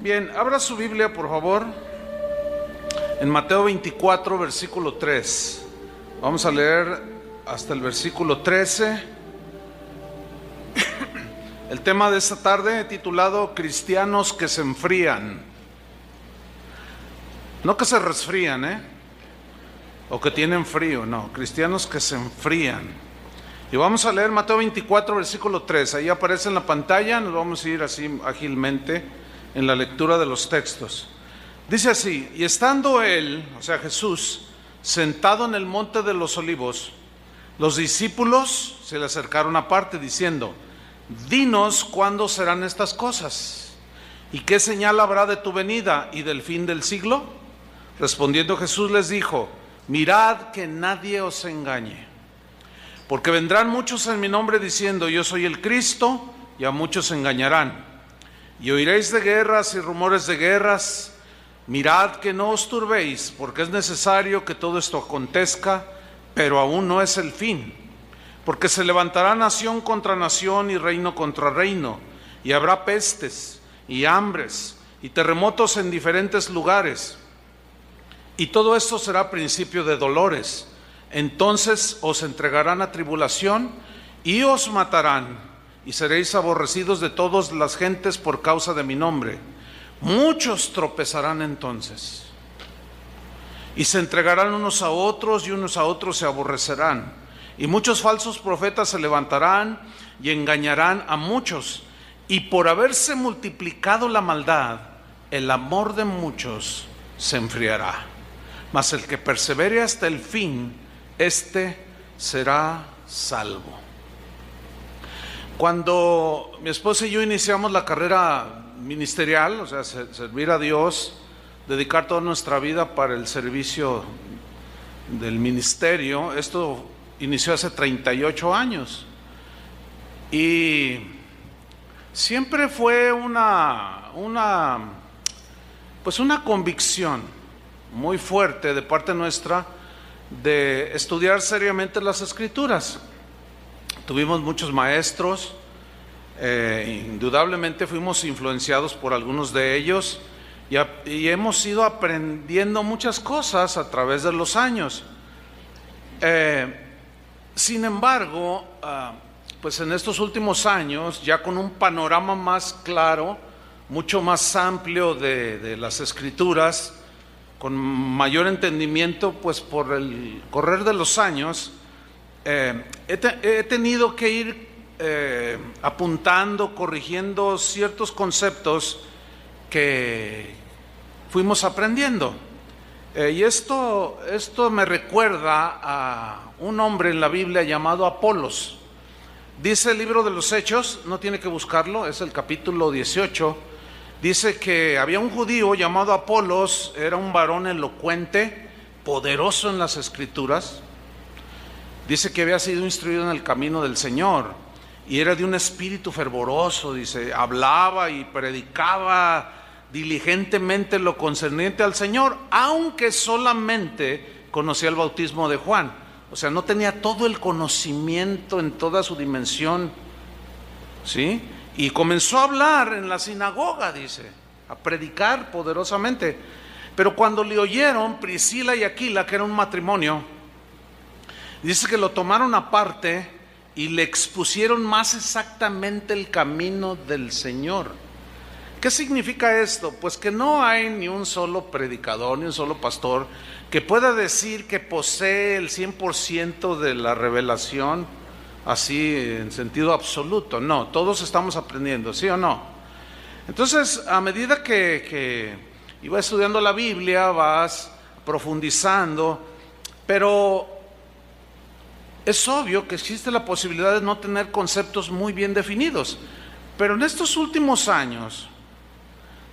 Bien, abra su Biblia, por favor, en Mateo 24, versículo 3. Vamos a leer hasta el versículo 13. El tema de esta tarde he titulado Cristianos que se enfrían. No que se resfrían, o que tienen frío, no, cristianos que se enfrían. Y vamos a leer Mateo 24, versículo 3. Ahí aparece en la pantalla, nos vamos a ir así ágilmente en la lectura de los textos. Dice así: y estando él, o sea Jesús, sentado en el monte de los olivos, los discípulos se le acercaron aparte diciendo: dinos cuándo serán estas cosas, y qué señal habrá de tu venida y del fin del siglo. Respondiendo Jesús les dijo: mirad que nadie os engañe, porque vendrán muchos en mi nombre diciendo: yo soy el Cristo, y a muchos engañarán. Y oiréis de guerras y rumores de guerras. Mirad que no os turbéis, porque es necesario que todo esto acontezca, pero aún no es el fin. Porque se levantará nación contra nación y reino contra reino, y habrá pestes y hambres y terremotos en diferentes lugares. Y todo esto será principio de dolores. Entonces os entregarán a tribulación y os matarán, y seréis aborrecidos de todas las gentes por causa de mi nombre. Muchos tropezarán entonces, y se entregarán unos a otros, y unos a otros se aborrecerán. Y muchos falsos profetas se levantarán y engañarán a muchos. Y por haberse multiplicado la maldad, el amor de muchos se enfriará. Mas el que persevere hasta el fin, éste será salvo. Cuando mi esposa y yo iniciamos la carrera ministerial, o sea, servir a Dios, dedicar toda nuestra vida para el servicio del ministerio, esto inició hace 38 años. Y siempre fue una convicción muy fuerte de parte nuestra de estudiar seriamente las Escrituras. Tuvimos muchos maestros, indudablemente fuimos influenciados por algunos de ellos y hemos ido aprendiendo muchas cosas a través de los años. Sin embargo, pues en estos últimos años, ya con un panorama más claro, mucho más amplio de las Escrituras, con mayor entendimiento, pues por el correr de los años, he tenido que ir apuntando, corrigiendo ciertos conceptos que fuimos aprendiendo. Y esto me recuerda a un hombre en la Biblia llamado Apolos. Dice el libro de los Hechos, no tiene que buscarlo, es el capítulo 18. Dice que había un judío llamado Apolos, era un varón elocuente, poderoso en las Escrituras. Dice que había sido instruido en el camino del Señor y era de un espíritu fervoroso. Dice, hablaba y predicaba diligentemente lo concerniente al Señor, aunque solamente conocía el bautismo de Juan. O sea, no tenía todo el conocimiento en toda su dimensión, ¿sí? Y comenzó a hablar en la sinagoga, dice, a predicar poderosamente. Pero cuando le oyeron Priscila y Aquila, que era un matrimonio, dice que lo tomaron aparte y le expusieron más exactamente el camino del Señor. ¿Qué significa esto? Pues que no hay ni un solo predicador, ni un solo pastor que pueda decir que posee el 100% de la revelación, así en sentido absoluto. No, todos estamos aprendiendo, ¿sí o no? Entonces, a medida que iba estudiando la Biblia, vas profundizando, pero es obvio que existe la posibilidad de no tener conceptos muy bien definidos. Pero en estos últimos años,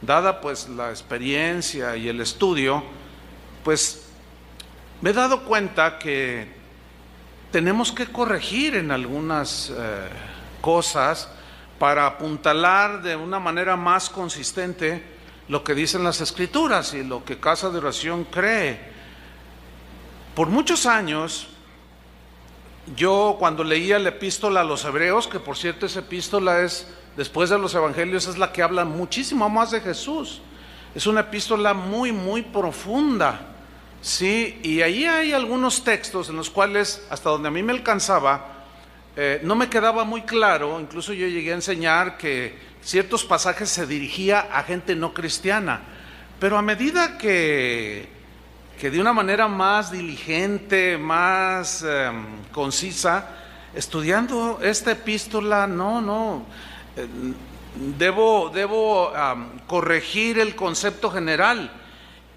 dada pues la experiencia y el estudio, pues me he dado cuenta que tenemos que corregir en algunas cosas para apuntalar de una manera más consistente lo que dicen las Escrituras y lo que Casa de Oración cree. Por muchos años Yo cuando leía la epístola a los hebreos, que por cierto esa epístola es, después de los evangelios, es la que habla muchísimo más de Jesús. Es una epístola muy, muy profunda, ¿sí? Y ahí hay algunos textos en los cuales, hasta donde a mí me alcanzaba, no me quedaba muy claro. Incluso yo llegué a enseñar que ciertos pasajes se dirigía a gente no cristiana, pero a medida que de una manera más diligente, más concisa, estudiando esta epístola, debo corregir el concepto general,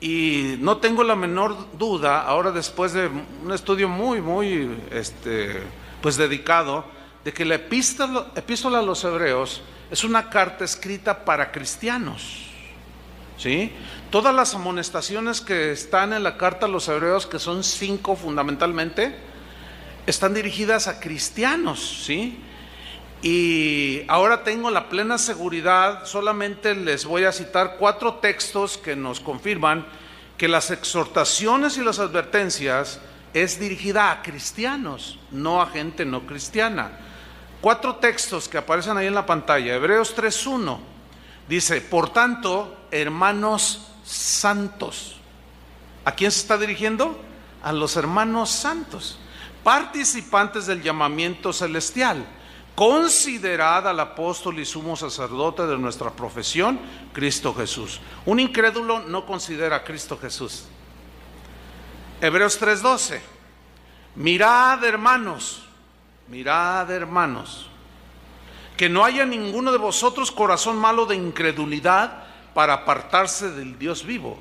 y no tengo la menor duda, ahora después de un estudio muy pues dedicado, de que la epístola a los hebreos es una carta escrita para cristianos, ¿sí? Todas las amonestaciones que están en la carta a los hebreos, que son 5 fundamentalmente, están dirigidas a cristianos, ¿sí? Y ahora tengo la plena seguridad, solamente les voy a citar 4 textos que nos confirman que las exhortaciones y las advertencias es dirigida a cristianos, no a gente no cristiana. 4 textos que aparecen ahí en la pantalla. Hebreos 3:1 dice: por tanto, hermanos santos. ¿A quién se está dirigiendo? A los hermanos santos, participantes del llamamiento celestial. Considerad al apóstol y sumo sacerdote de nuestra profesión, Cristo Jesús. Un incrédulo no considera a Cristo Jesús. Hebreos 3:12. Mirad, hermanos, que no haya ninguno de vosotros corazón malo de incredulidad para apartarse del Dios vivo.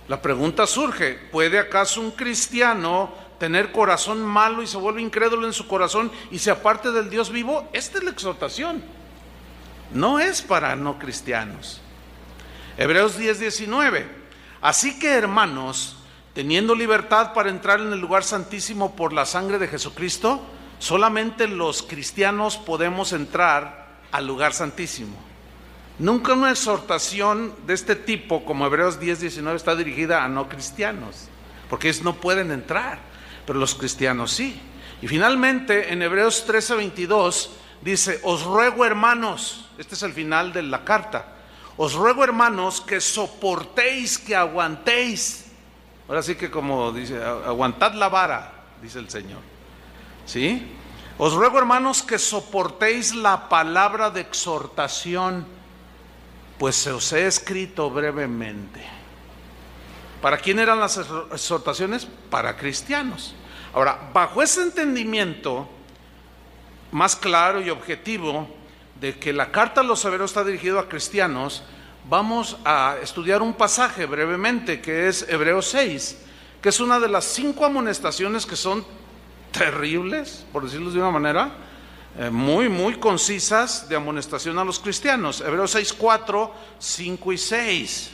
La pregunta surge: ¿puede acaso un cristiano tener corazón malo y se vuelve incrédulo en su corazón y se aparte del Dios vivo? Esta es la exhortación, no es para no cristianos. Hebreos 10:19. Así que, hermanos, teniendo libertad para entrar en el lugar santísimo por la sangre de Jesucristo, solamente los cristianos podemos entrar al lugar santísimo. Nunca una exhortación de este tipo como Hebreos 10:19 está dirigida a no cristianos, porque ellos no pueden entrar, pero los cristianos sí. Y finalmente en Hebreos 13:22 dice: os ruego, hermanos, este es el final de la carta, os ruego, hermanos, que soportéis, que aguantéis. Ahora sí que, como dice, aguantad la vara, dice el Señor, ¿sí? Os ruego, hermanos, que soportéis la palabra de exhortación, pues se os he escrito brevemente. ¿Para quién eran las exhortaciones? Para cristianos. Ahora, bajo ese entendimiento más claro y objetivo de que la carta a los hebreos está dirigida a cristianos, vamos a estudiar un pasaje brevemente, que es Hebreos 6, que es una de las 5 amonestaciones que son terribles, por decirlo de una manera, muy, muy concisas, de amonestación a los cristianos. Hebreos 6, 4, 5 y 6.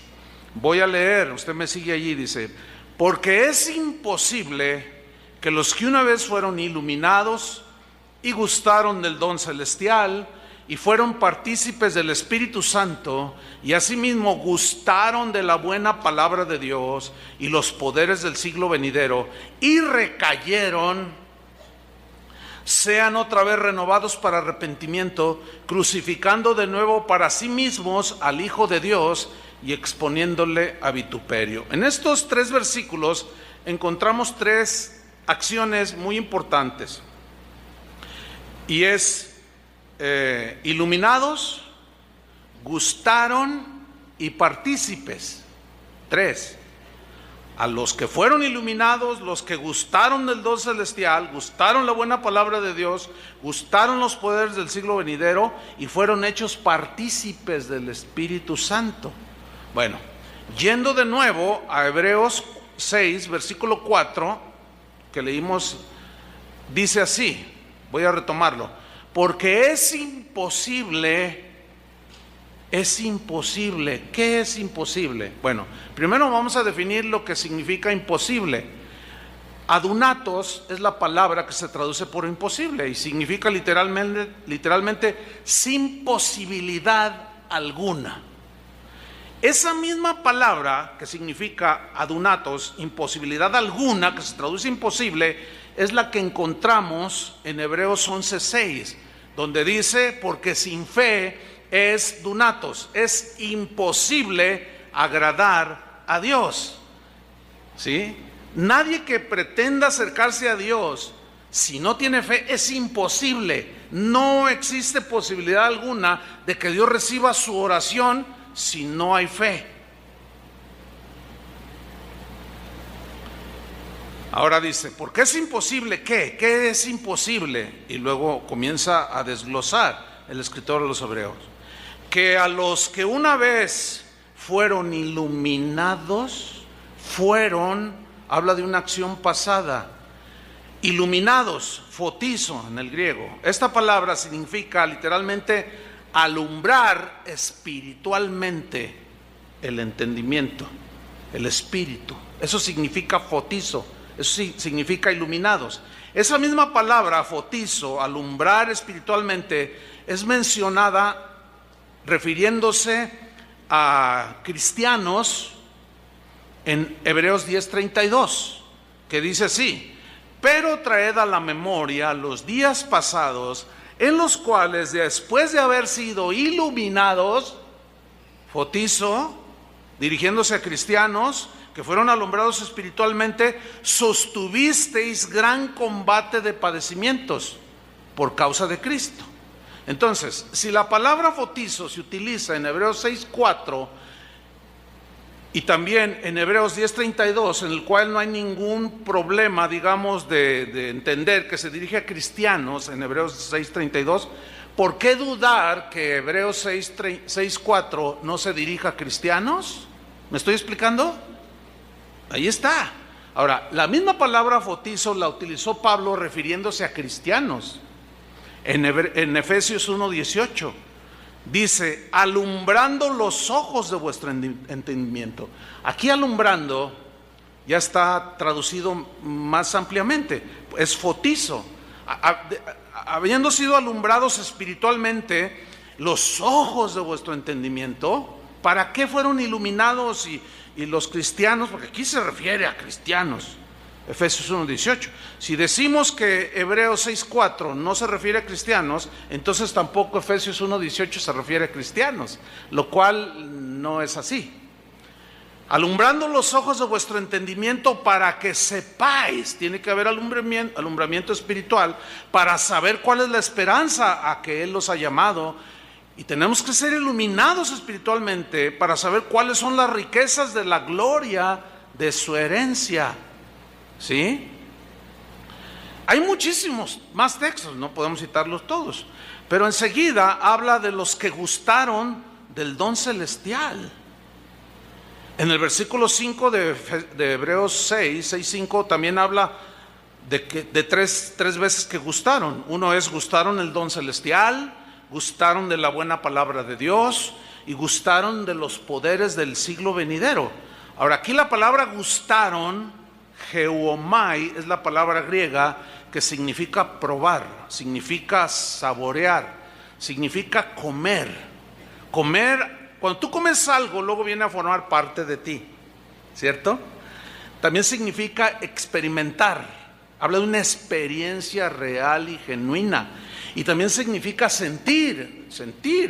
Voy a leer, usted me sigue allí, dice: porque es imposible que los que una vez fueron iluminados y gustaron del don celestial y fueron partícipes del Espíritu Santo y asimismo gustaron de la buena palabra de Dios y los poderes del siglo venidero y recayeron, sean otra vez renovados para arrepentimiento, crucificando de nuevo para sí mismos al Hijo de Dios y exponiéndole a vituperio. En estos 3 versículos encontramos 3 acciones muy importantes, y es iluminados, gustaron y partícipes. 3. A los que fueron iluminados, los que gustaron del don celestial, gustaron la buena palabra de Dios, gustaron los poderes del siglo venidero y fueron hechos partícipes del Espíritu Santo. Bueno, yendo de nuevo a Hebreos 6, versículo 4, que leímos, dice así, voy a retomarlo: porque es imposible. ¿Qué es imposible? Bueno, primero vamos a definir lo que significa imposible. Adunatos es la palabra que se traduce por imposible y significa literalmente sin posibilidad alguna. Esa misma palabra que significa adunatos, imposibilidad alguna, que se traduce imposible, es la que encontramos en Hebreos 11:6, donde dice, porque sin fe es dunatos, es imposible agradar a Dios. ¿Sí? Nadie que pretenda acercarse a Dios, si no tiene fe, es imposible. No existe posibilidad alguna de que Dios reciba su oración si no hay fe. Ahora dice, ¿por qué es imposible? ¿Qué es imposible? Y luego comienza a desglosar el escritor de los Hebreos. Que a los que una vez fueron iluminados, habla de una acción pasada, iluminados, fotizo en el griego. Esta palabra significa literalmente alumbrar espiritualmente el entendimiento, el espíritu. Eso significa fotizo, eso significa iluminados. Esa misma palabra, fotizo, alumbrar espiritualmente, es mencionada refiriéndose a cristianos en Hebreos 10:32, que dice así: pero traed a la memoria los días pasados, en los cuales después de haber sido iluminados, fotizo, dirigiéndose a cristianos que fueron alumbrados espiritualmente, sostuvisteis gran combate de padecimientos por causa de Cristo. Entonces, si la palabra fotizo se utiliza en Hebreos 6:4 y también en Hebreos 10:32, en el cual no hay ningún problema, digamos, de entender que se dirige a cristianos en Hebreos 6:32, ¿por qué dudar que Hebreos 6:4 no se dirija a cristianos? ¿Me estoy explicando? Ahí está. Ahora, la misma palabra fotizo la utilizó Pablo refiriéndose a cristianos. En Efesios 1:18 dice, alumbrando los ojos de vuestro entendimiento. Aquí alumbrando ya está traducido más ampliamente, es fotizo. Habiendo sido alumbrados espiritualmente los ojos de vuestro entendimiento, ¿para qué fueron iluminados y los cristianos? Porque aquí se refiere a cristianos. Efesios 1:18. Si decimos que Hebreos 6:4 no se refiere a cristianos, entonces tampoco Efesios 1:18 se refiere a cristianos, lo cual no es así. Alumbrando los ojos de vuestro entendimiento para que sepáis, tiene que haber alumbramiento espiritual para saber cuál es la esperanza a que Él los ha llamado, y tenemos que ser iluminados espiritualmente para saber cuáles son las riquezas de la gloria de su herencia. ¿Sí? Hay muchísimos más textos, no podemos citarlos todos, pero enseguida habla de los que gustaron del don celestial. En el versículo 5 de Hebreos 6:5 también habla de tres veces que gustaron. Uno es gustaron el don celestial, gustaron de la buena palabra de Dios y gustaron de los poderes del siglo venidero. Ahora, aquí la palabra gustaron, geomai, es la palabra griega que significa probar, significa saborear, significa comer. Comer, cuando tú comes algo, luego viene a formar parte de ti, ¿cierto? También significa experimentar, habla de una experiencia real y genuina. Y también significa sentir,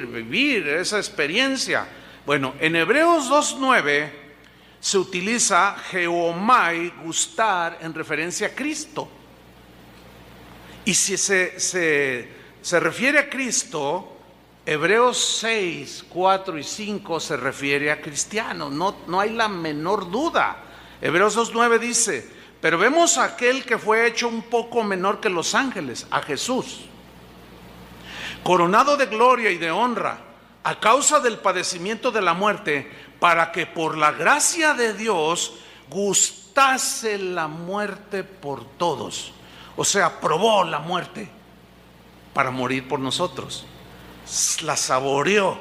vivir esa experiencia. Bueno, en Hebreos 2:9 se utiliza geomai, gustar, en referencia a Cristo. Y si se refiere a Cristo, Hebreos 6:4 y 5 se refiere a cristianos, no hay la menor duda. Hebreos 2:9 dice, pero vemos a aquel que fue hecho un poco menor que los ángeles, a Jesús, coronado de gloria y de honra, a causa del padecimiento de la muerte, para que por la gracia de Dios gustase la muerte por todos. O sea, probó la muerte para morir por nosotros. La saboreó,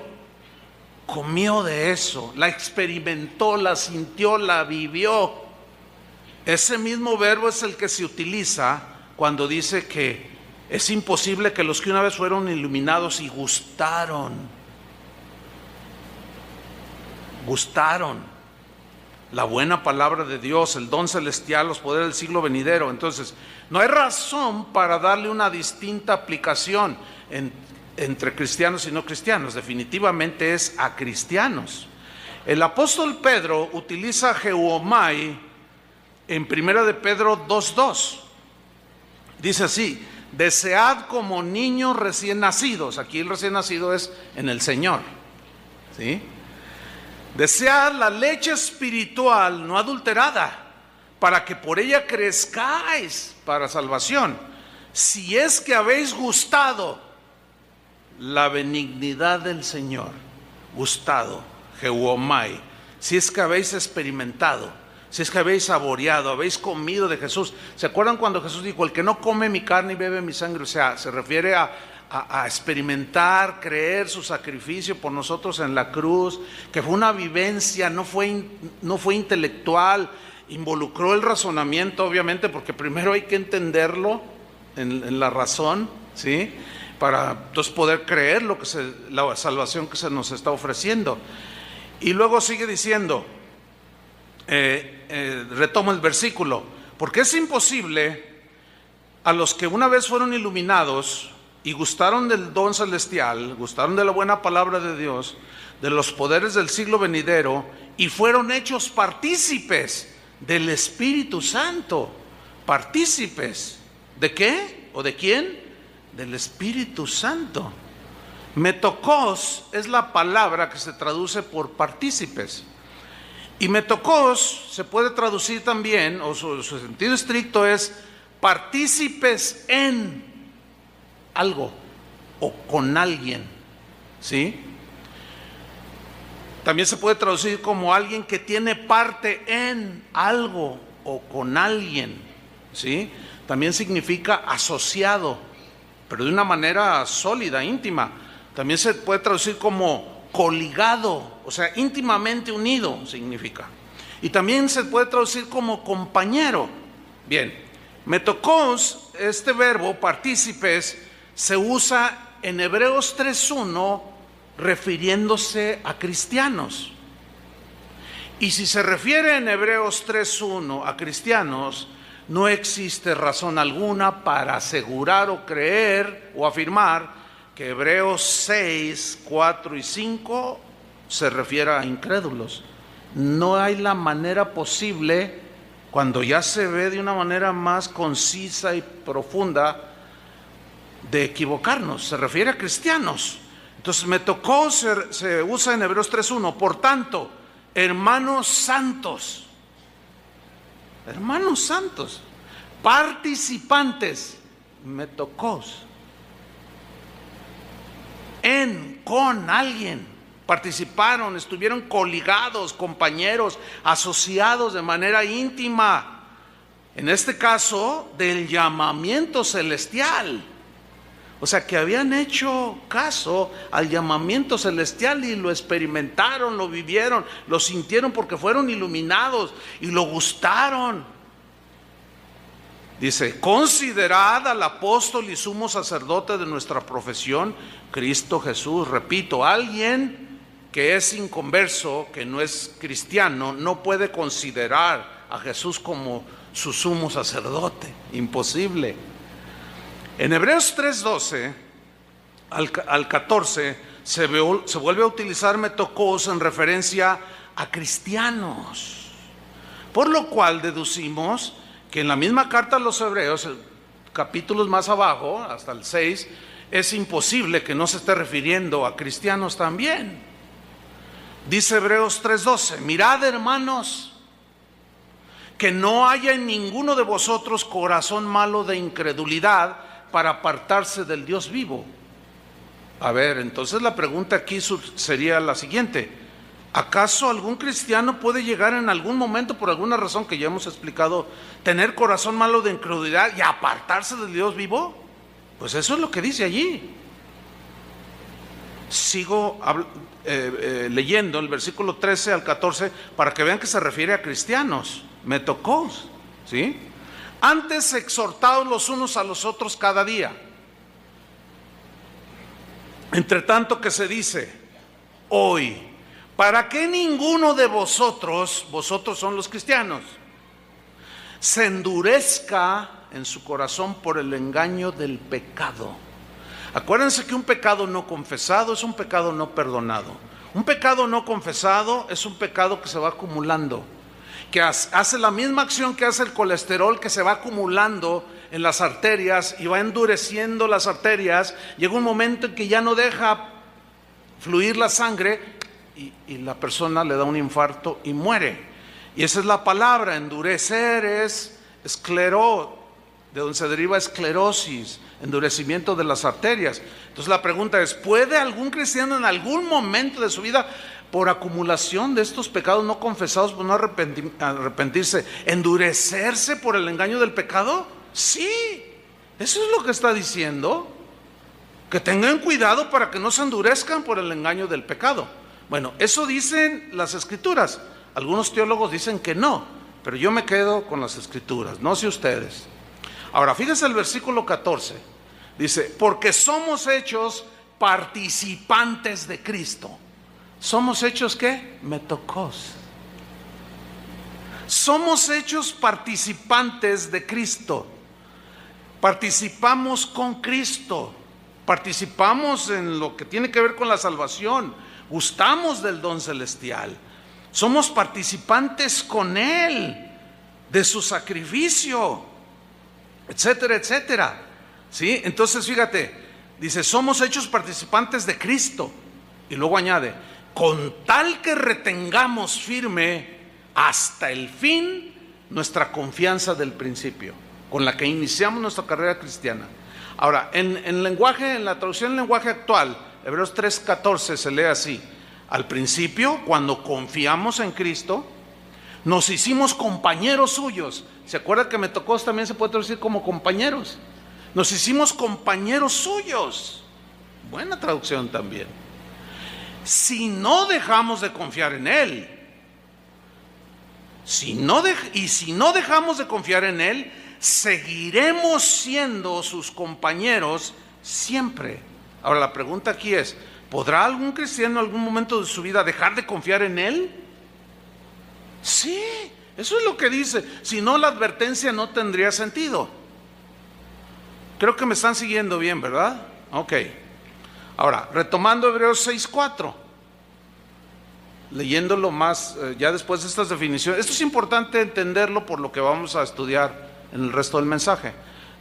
comió de eso, la experimentó, la sintió, la vivió. Ese mismo verbo es el que se utiliza cuando dice que es imposible que los que una vez fueron iluminados y gustaron. la buena palabra de Dios, el don celestial, los poderes del siglo venidero. Entonces, no hay razón para darle una distinta aplicación entre cristianos y no cristianos. Definitivamente es a cristianos. El apóstol Pedro utiliza Geomai en 1 de Pedro 2:2. Dice así: desead como niños recién nacidos. Aquí el recién nacido es en el Señor, ¿sí? Desead la leche espiritual no adulterada, para que por ella crezcáis para salvación, si es que habéis gustado la benignidad del Señor. Gustado, Geomai, si es que habéis experimentado, si es que habéis saboreado, habéis comido de Jesús. ¿Se acuerdan cuando Jesús dijo: el que no come mi carne y bebe mi sangre? O sea, se refiere a experimentar, creer su sacrificio por nosotros en la cruz, que fue una vivencia, no fue intelectual, involucró el razonamiento, obviamente, porque primero hay que entenderlo en la razón, ¿sí? Para entonces poder creer la salvación que se nos está ofreciendo. Y luego sigue diciendo, retomo el versículo: porque es imposible a los que una vez fueron iluminados y gustaron del don celestial, gustaron de la buena palabra de Dios, de los poderes del siglo venidero, y fueron hechos partícipes del Espíritu Santo. ¿Partícipes de qué? ¿O de quién? Del Espíritu Santo. Metokos es la palabra que se traduce por partícipes. Y metokos se puede traducir también, o su sentido estricto es partícipes en algo o con alguien, ¿sí? También se puede traducir como alguien que tiene parte en algo o con alguien, ¿sí? También significa asociado, pero de una manera sólida, íntima. También se puede traducir como coligado, o sea, íntimamente unido significa. Y también se puede traducir como compañero. Bien, metokos, este verbo, partícipes, se usa en Hebreos 3:1 refiriéndose a cristianos. Y si se refiere en Hebreos 3:1 a cristianos, no existe razón alguna para asegurar o creer o afirmar que Hebreos 6, 4 y 5 se refiere a incrédulos. No hay la manera posible, cuando ya se ve de una manera más concisa y profunda, de equivocarnos. Se refiere a cristianos. Entonces metokos se usa en Hebreos 3:1. Por tanto, hermanos santos, participantes, metokos, con alguien, participaron, estuvieron coligados, compañeros, asociados de manera íntima, en este caso del llamamiento celestial. O sea, que habían hecho caso al llamamiento celestial y lo experimentaron, lo vivieron, lo sintieron porque fueron iluminados y lo gustaron. Dice: considerad al apóstol y sumo sacerdote de nuestra profesión, Cristo Jesús. Repito, alguien que es inconverso, que no es cristiano, no puede considerar a Jesús como su sumo sacerdote. Imposible. En Hebreos 3:12 al 14 se vuelve a utilizar metokos en referencia a cristianos, por lo cual deducimos que en la misma carta a los Hebreos, capítulos más abajo, hasta el 6, es imposible que no se esté refiriendo a cristianos también. Dice Hebreos 3:12: mirad, hermanos, que no haya en ninguno de vosotros corazón malo de incredulidad para apartarse del Dios vivo. A ver, entonces la pregunta aquí sería la siguiente: ¿acaso algún cristiano puede llegar en algún momento, por alguna razón que ya hemos explicado, tener corazón malo de incredulidad y apartarse del Dios vivo? Pues eso es lo que dice allí. Sigo leyendo el versículo 13 al 14 para que vean que se refiere a cristianos. Metokos, ¿sí? Antes exhortados los unos a los otros cada día, entre tanto que se dice hoy, para que ninguno de vosotros son los cristianos, se endurezca en su corazón por el engaño del pecado. Acuérdense que un pecado no confesado es un pecado no perdonado. Un pecado no confesado es un pecado que se va acumulando, que hace la misma acción que hace el colesterol, que se va acumulando en las arterias y va endureciendo las arterias. Llega un momento en que ya no deja fluir la sangre y la persona le da un infarto y muere. Y esa es la palabra, endurecer es esclero, de donde se deriva esclerosis, endurecimiento de las arterias. Entonces la pregunta es, ¿puede algún cristiano en algún momento de su vida, por acumulación de estos pecados no confesados, por no arrepentirse, endurecerse por el engaño del pecado? Sí, eso es lo que está diciendo, que tengan cuidado para que no se endurezcan por el engaño del pecado. Bueno, eso dicen las Escrituras. Algunos teólogos dicen que no, pero yo me quedo con las Escrituras, no sé ustedes. Ahora, fíjense el versículo 14, dice, porque somos hechos participantes de Cristo. ¿Somos hechos qué? Metocos. Somos hechos participantes de Cristo. Participamos con Cristo. Participamos en lo que tiene que ver con la salvación. Gustamos del don celestial. Somos participantes con Él, de su sacrificio, etcétera, etcétera. ¿Sí? Entonces fíjate, dice, somos hechos participantes de Cristo. Y luego añade, con tal que retengamos firme hasta el fin nuestra confianza del principio, con la que iniciamos nuestra carrera cristiana. Ahora, en la traducción en lenguaje actual, Hebreos 3:14 se lee así: al principio, cuando confiamos en Cristo, nos hicimos compañeros suyos. ¿Se acuerda que Metocos también se puede traducir como compañeros? Nos hicimos compañeros suyos. Buena traducción también. Si no dejamos de confiar en Él, si no dejamos de confiar en Él, seguiremos siendo sus compañeros siempre. Ahora la pregunta aquí es, ¿podrá algún cristiano en algún momento de su vida dejar de confiar en Él? Sí, eso es lo que dice. Si no, la advertencia no tendría sentido. Creo que me están siguiendo bien, ¿verdad? Ok. Ahora, retomando Hebreos 6:4, leyéndolo más, ya después de estas definiciones. Esto es importante entenderlo por lo que vamos a estudiar en el resto del mensaje.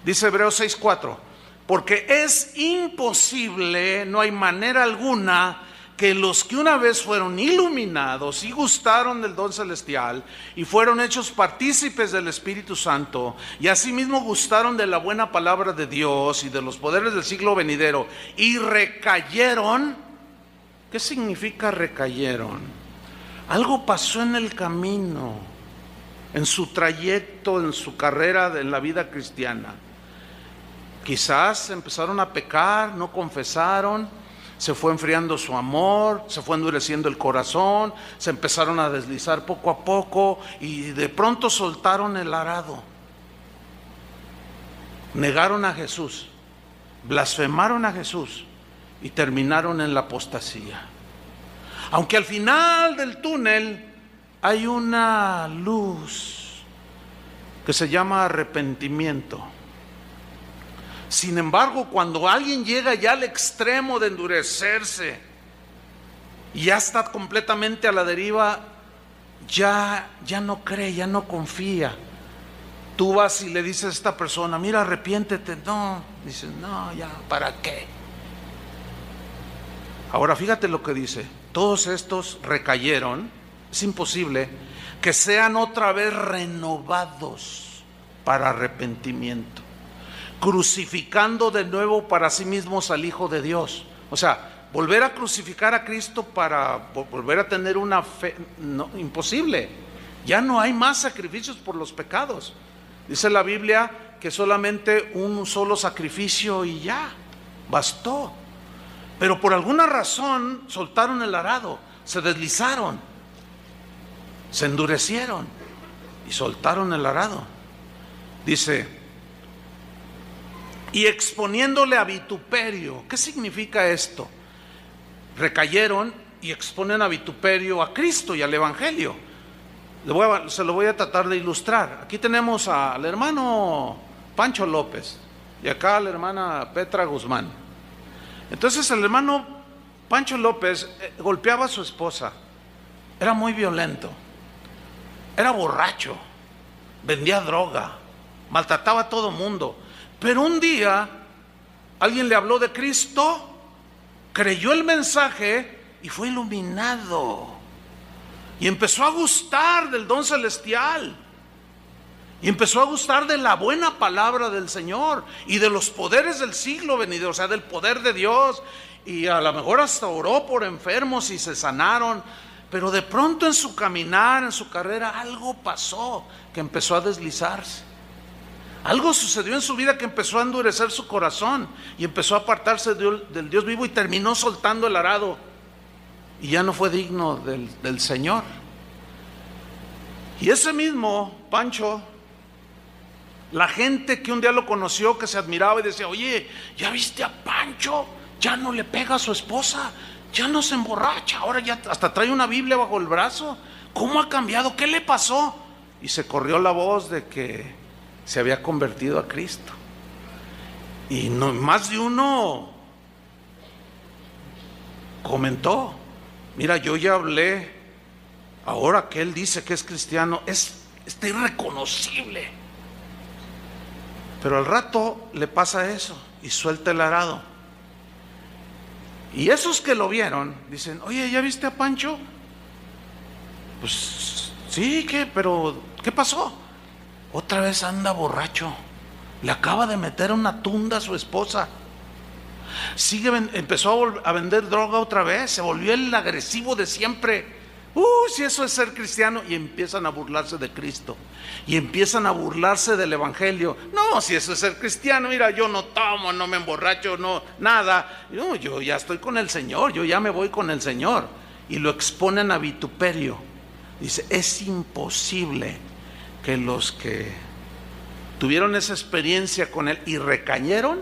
Dice Hebreos 6:4, porque es imposible, no hay manera alguna, que los que una vez fueron iluminados y gustaron del don celestial y fueron hechos partícipes del Espíritu Santo y asimismo gustaron de la buena palabra de Dios y de los poderes del siglo venidero y recayeron. ¿Qué significa recayeron? Algo pasó en el camino, en su trayecto, en su carrera, en la vida cristiana. Quizás empezaron a pecar, no confesaron, se fue enfriando su amor, se fue endureciendo el corazón, se empezaron a deslizar poco a poco y de pronto soltaron el arado. Negaron a Jesús, blasfemaron a Jesús y terminaron en la apostasía. Aunque al final del túnel hay una luz que se llama arrepentimiento. Sin embargo, cuando alguien llega ya al extremo de endurecerse y ya está completamente a la deriva, ya no cree, ya no confía. Tú vas y le dices a esta persona, mira, arrepiéntete. No, dices, no, ya, ¿para qué? Ahora fíjate lo que dice, todos estos recayeron. Es imposible que sean otra vez renovados para arrepentimiento, crucificando de nuevo para sí mismos al Hijo de Dios. O sea, volver a crucificar a Cristo para volver a tener una fe, no, imposible. Ya no hay más sacrificios por los pecados. Dice la Biblia que solamente un solo sacrificio y ya, bastó. Pero por alguna razón soltaron el arado, se deslizaron, se endurecieron y soltaron el arado. Dice, y exponiéndole a vituperio. ¿Qué significa esto? Recayeron y exponen a vituperio a Cristo y al Evangelio. Se lo voy a tratar de ilustrar. Aquí tenemos al hermano Pancho López y acá a la hermana Petra Guzmán. Entonces el hermano Pancho López golpeaba a su esposa, era muy violento, era borracho, vendía droga, maltrataba a todo mundo. Pero un día alguien le habló de Cristo, creyó el mensaje y fue iluminado. Y empezó a gustar del don celestial. Y empezó a gustar de la buena palabra del Señor y de los poderes del siglo venidero, o sea, del poder de Dios. Y a lo mejor hasta oró por enfermos y se sanaron. Pero de pronto en su caminar, en su carrera, algo pasó que empezó a deslizarse. Algo sucedió en su vida que empezó a endurecer su corazón y empezó a apartarse del Dios vivo y terminó soltando el arado. Y ya no fue digno del Señor. Y ese mismo Pancho, la gente que un día lo conoció, que se admiraba y decía: oye, ¿ya viste a Pancho? Ya no le pega a su esposa, ya no se emborracha, ahora ya hasta trae una Biblia bajo el brazo. ¿Cómo ha cambiado? ¿Qué le pasó? Y se corrió la voz de que se había convertido a Cristo. Y no, más de uno comentó: mira, yo ya hablé, ahora que él dice que es cristiano, está irreconocible. Pero al rato le pasa eso y suelta el arado. Y esos que lo vieron dicen: oye, ¿ya viste a Pancho? Pues sí, pero ¿qué pasó? Otra vez anda borracho, le acaba de meter una tunda a su esposa, empezó a vender droga otra vez, se volvió el agresivo de siempre. Si eso es ser cristiano. Y empiezan a burlarse de Cristo y empiezan a burlarse del Evangelio. No, si eso es ser cristiano, mira, yo no tomo, no me emborracho, no, nada. Yo ya estoy con el Señor, yo ya me voy con el Señor. Y lo exponen a vituperio. Dice: es imposible que los que tuvieron esa experiencia con Él y recayeron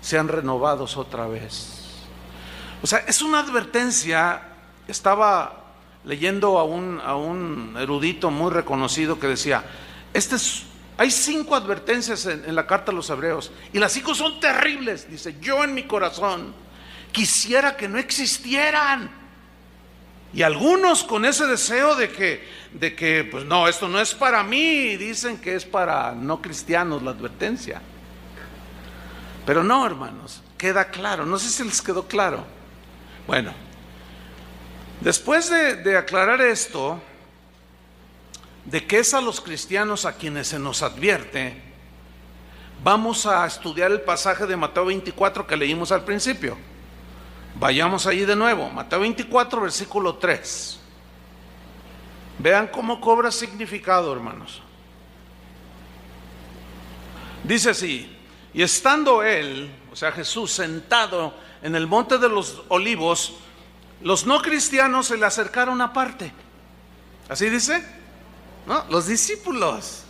sean renovados otra vez. O sea, es una advertencia. Estaba leyendo a un erudito muy reconocido que decía: hay 5 advertencias en la carta a los Hebreos y las 5 son terribles. Dice: yo en mi corazón quisiera que no existieran. Y algunos con ese deseo de que pues no, esto no es para mí, dicen que es para no cristianos la advertencia. Pero no, hermanos, queda claro. No sé si les quedó claro. Bueno, después de aclarar esto, de que es a los cristianos a quienes se nos advierte, vamos a estudiar el pasaje de Mateo 24 que leímos al principio. Vayamos allí de nuevo, Mateo 24, versículo 3. Vean cómo cobra significado, hermanos. Dice así: y estando él, o sea Jesús, sentado en el monte de los olivos, los no cristianos se le acercaron aparte. ¿Así dice? ¿No? Los discípulos.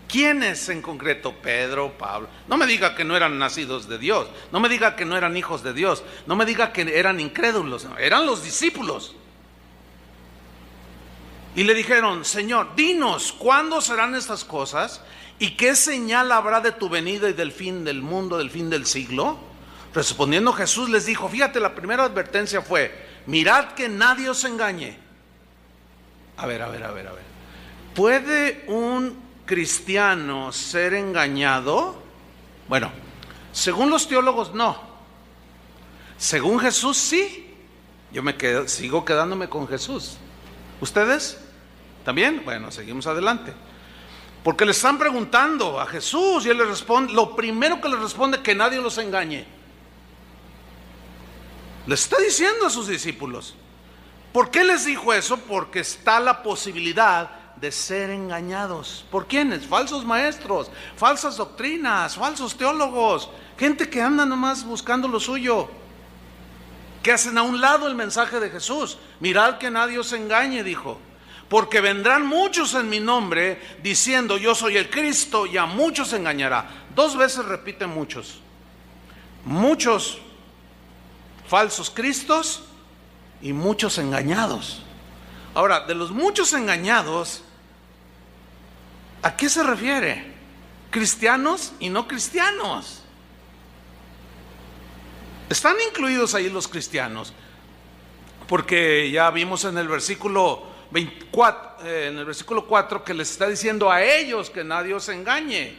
¿Quiénes en concreto? Pedro, Pablo. No me diga que no eran nacidos de Dios, no me diga que no eran hijos de Dios, no me diga que eran incrédulos, no, eran los discípulos. Y le dijeron: Señor, dinos, ¿cuándo serán estas cosas? ¿Y qué señal habrá de tu venida y del fin del mundo, del fin del siglo? Respondiendo Jesús les dijo: fíjate, la primera advertencia fue: mirad que nadie os engañe. A ver. ¿Puede un cristiano ser engañado? Bueno, según los teólogos no. Según Jesús sí. Yo sigo quedándome con Jesús. ¿Ustedes también? Bueno, seguimos adelante. Porque le están preguntando a Jesús y él les responde, lo primero que les responde: que nadie los engañe. Le está diciendo a sus discípulos. ¿Por qué les dijo eso? Porque está la posibilidad de ser engañados. ¿Por quiénes? Falsos maestros, falsas doctrinas, falsos teólogos, gente que anda nomás buscando lo suyo, que hacen a un lado el mensaje de Jesús. Mirad que nadie os engañe, dijo, porque vendrán muchos en mi nombre diciendo: yo soy el Cristo, y a muchos engañará. 2 veces repite muchos. Muchos falsos cristos y muchos engañados. Ahora, de los muchos engañados, ¿a qué se refiere? Cristianos y no cristianos. Están incluidos ahí los cristianos, porque ya vimos en el versículo 24, en el versículo 4, que les está diciendo a ellos que nadie os engañe.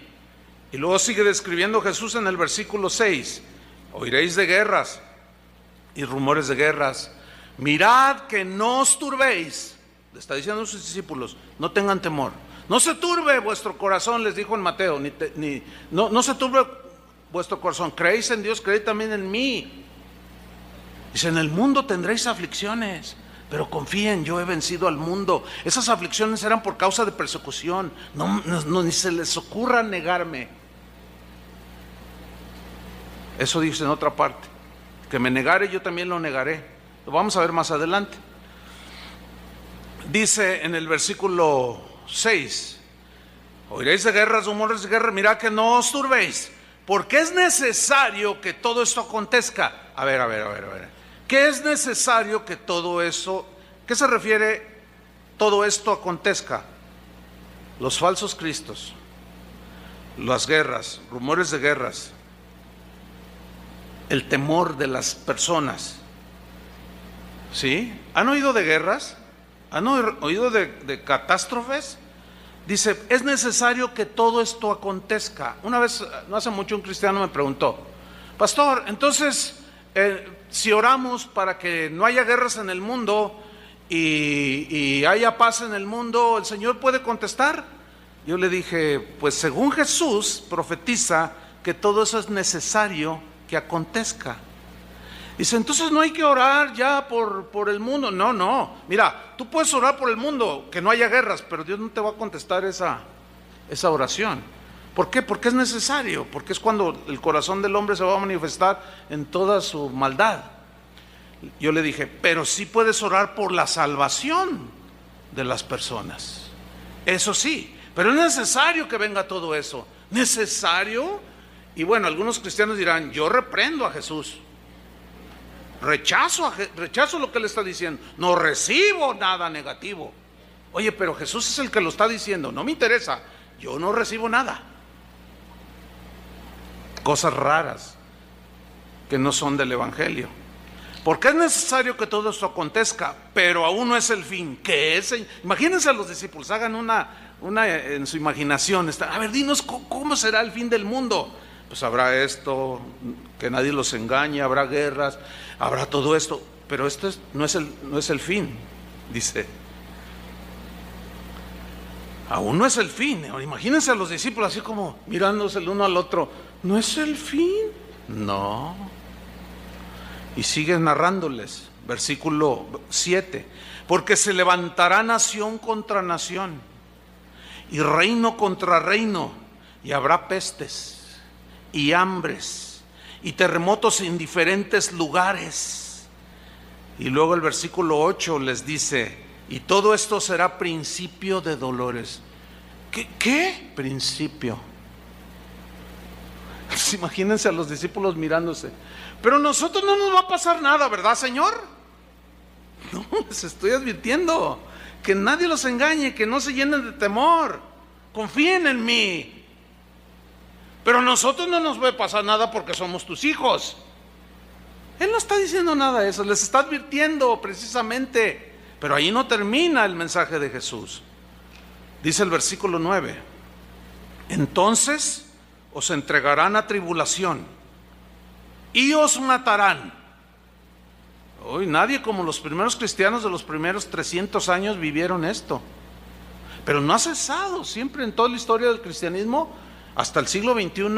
Y luego sigue describiendo Jesús en el versículo 6: oiréis de guerras y rumores de guerras. Mirad que no os turbéis. Le está diciendo a sus discípulos: no tengan temor. No se turbe vuestro corazón, les dijo en Mateo. No se turbe vuestro corazón. Creéis en Dios, creéis también en mí. Dice: en el mundo tendréis aflicciones, pero confíen, yo he vencido al mundo. Esas aflicciones eran por causa de persecución. Ni se les ocurra negarme. Eso dice en otra parte: que me negare, yo también lo negaré. Lo vamos a ver más adelante. Dice en el versículo 6: oiréis de guerras, rumores de guerra, mirad que no os turbéis, porque es necesario que todo esto acontezca. A ver. ¿Qué es necesario que todo eso? ¿Qué se refiere todo esto acontezca? Los falsos cristos, las guerras, rumores de guerras, el temor de las personas. ¿Sí? ¿Han oído de guerras? ¿Han oído de catástrofes? Dice: es necesario que todo esto acontezca. Una vez, no hace mucho, un cristiano me preguntó: pastor, entonces, si oramos para que no haya guerras en el mundo y haya paz en el mundo, ¿el Señor puede contestar? Yo le dije: pues según Jesús profetiza que todo eso es necesario que acontezca. Dice: entonces no hay que orar ya por el mundo. No, mira, tú puedes orar por el mundo, que no haya guerras, pero Dios no te va a contestar esa oración. ¿Por qué? Porque es necesario, porque es cuando el corazón del hombre se va a manifestar en toda su maldad. Yo le dije: pero sí puedes orar por la salvación de las personas. Eso sí, pero es necesario que venga todo eso. ¿Necesario? Y bueno, algunos cristianos dirán: yo reprendo a Jesús. Rechazo lo que le está diciendo. No recibo nada negativo. Oye, pero Jesús es el que lo está diciendo. No me interesa. Yo no recibo nada. Cosas raras que no son del Evangelio. Porque es necesario que todo esto acontezca, pero aún no es el fin. ¿Qué es? Imagínense a los discípulos, hagan una en su imaginación. A ver, dinos cómo será el fin del mundo. Pues habrá esto, que nadie los engañe, habrá guerras, habrá todo esto, pero esto no es el fin, dice. Aún no es el fin. Imagínense a los discípulos así como mirándose el uno al otro. ¿No es el fin? No. Y sigue narrándoles, versículo 7: porque se levantará nación contra nación y reino contra reino, y habrá pestes y hambres y terremotos en diferentes lugares. Y luego el versículo 8 les dice: y todo esto será principio de dolores. ¿Qué? Principio. Pues imagínense a los discípulos mirándose: pero a nosotros no nos va a pasar nada, ¿verdad, Señor? No, les estoy advirtiendo que nadie los engañe, que no se llenen de temor. Confíen en mí. Pero a nosotros no nos va a pasar nada porque somos tus hijos. Él no está diciendo nada de eso, les está advirtiendo precisamente. Pero ahí no termina el mensaje de Jesús. Dice el versículo 9: entonces os entregarán a tribulación y os matarán. Hoy nadie como los primeros cristianos de los primeros 300 años vivieron esto. Pero no ha cesado, siempre en toda la historia del cristianismo. Hasta el siglo XXI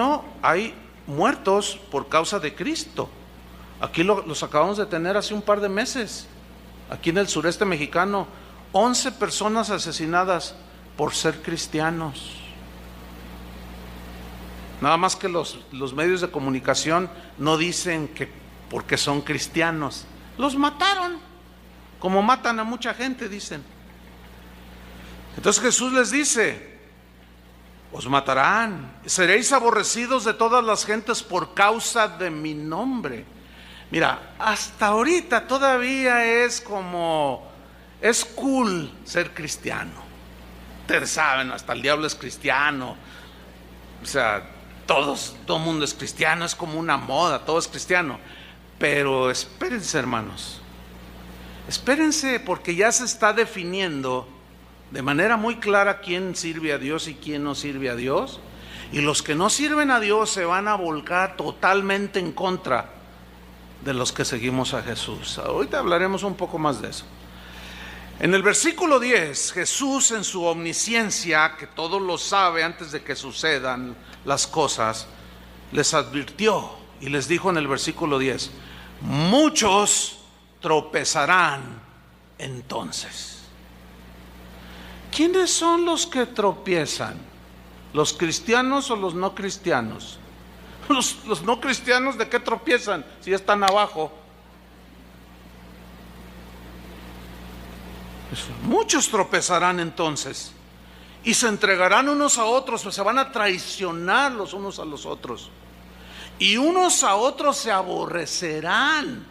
hay muertos por causa de Cristo. Aquí los acabamos de tener hace un par de meses. Aquí en el sureste mexicano, 11 personas asesinadas por ser cristianos. Nada más que los medios de comunicación no dicen que porque son cristianos. Los mataron, como matan a mucha gente, dicen. Entonces Jesús les dice: os matarán, seréis aborrecidos de todas las gentes por causa de mi nombre. Mira, hasta ahorita todavía es cool ser cristiano. Ustedes saben, hasta el diablo es cristiano. O sea, todo el mundo es cristiano, es como una moda, todo es cristiano. Pero espérense, hermanos. Espérense, porque ya se está definiendo de manera muy clara quién sirve a Dios y quién no sirve a Dios. Y los que no sirven a Dios se van a volcar totalmente en contra de los que seguimos a Jesús. Ahorita hablaremos un poco más de eso. En el versículo 10, Jesús, en su omnisciencia, que todo lo sabe antes de que sucedan las cosas, les advirtió y les dijo en el versículo 10: muchos tropezarán entonces. ¿Quiénes son los que tropiezan? ¿Los cristianos o los no cristianos? Los no cristianos, ¿de qué tropiezan si ya están abajo? Muchos tropezarán entonces y se entregarán unos a otros, pues se van a traicionar los unos a los otros, y unos a otros se aborrecerán.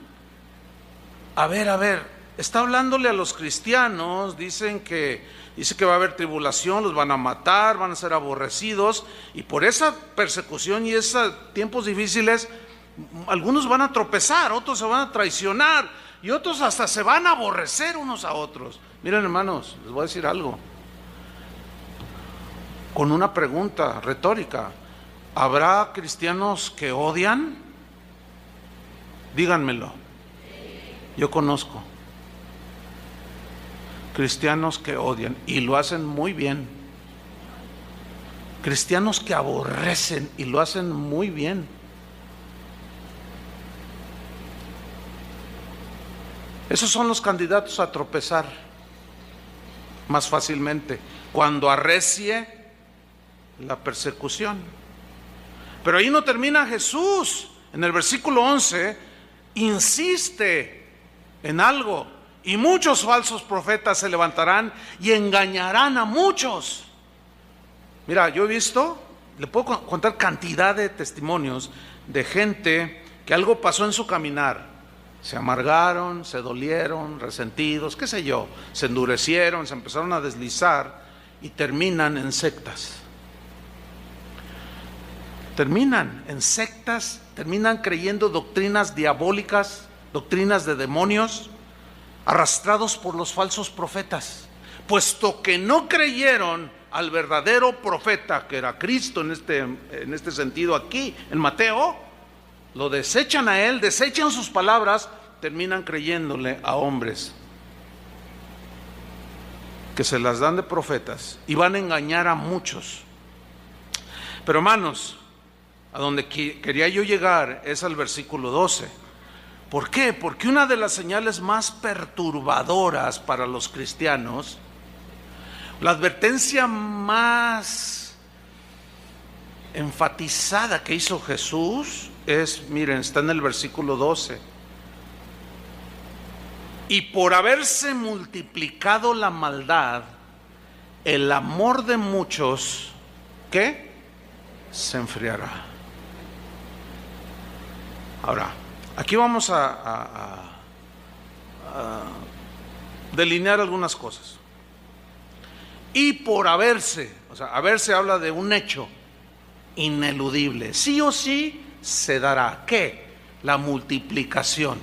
A ver, está hablándole a los cristianos. Dice que va a haber tribulación, los van a matar, van a ser aborrecidos, y por esa persecución y esos tiempos difíciles, algunos van a tropezar, otros se van a traicionar, y otros hasta se van a aborrecer unos a otros. Miren, hermanos, les voy a decir algo, con una pregunta retórica: ¿habrá cristianos que odian? Díganmelo. Yo conozco cristianos que odian y lo hacen muy bien. Cristianos que aborrecen y lo hacen muy bien. Esos son los candidatos a tropezar más fácilmente cuando arrecie la persecución. Pero ahí no termina Jesús. En el versículo 11 insiste en algo: y muchos falsos profetas se levantarán y engañarán a muchos. Mira, yo he visto, le puedo contar cantidad de testimonios de gente que algo pasó en su caminar. Se amargaron, se dolieron, resentidos, qué sé yo, se endurecieron, se empezaron a deslizar y terminan en sectas. Terminan en sectas, terminan creyendo doctrinas diabólicas, doctrinas de demonios, arrastrados por los falsos profetas, puesto que no creyeron al verdadero profeta, que era Cristo en este sentido aquí, en Mateo. Lo desechan a él, desechan sus palabras, terminan creyéndole a hombres que se las dan de profetas y van a engañar a muchos. Pero hermanos, a donde quería yo llegar es al versículo 12. ¿Por qué? Porque una de las señales más perturbadoras para los cristianos, la advertencia más enfatizada que hizo Jesús es, miren, está en el versículo 12: y por haberse multiplicado la maldad, el amor de muchos, ¿qué? Se enfriará. Ahora, aquí vamos a delinear algunas cosas. Y por haberse, o sea, haberse habla de un hecho ineludible, sí o sí se dará. ¿Qué? La multiplicación.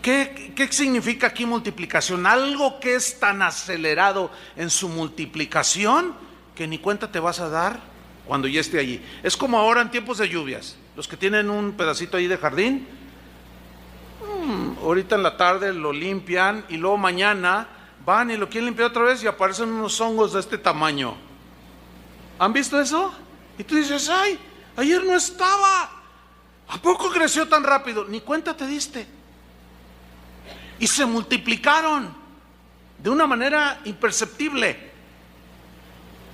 ¿Qué significa aquí multiplicación? Algo que es tan acelerado en su multiplicación que ni cuenta te vas a dar cuando ya esté allí. Es como ahora en tiempos de lluvias. Los que tienen un pedacito ahí de jardín, ahorita en la tarde lo limpian y luego mañana van y lo quieren limpiar otra vez y aparecen unos hongos de este tamaño. ¿Han visto eso? Y tú dices: ay, ayer no estaba. ¿A poco creció tan rápido? Ni cuenta te diste. Y se multiplicaron de una manera imperceptible.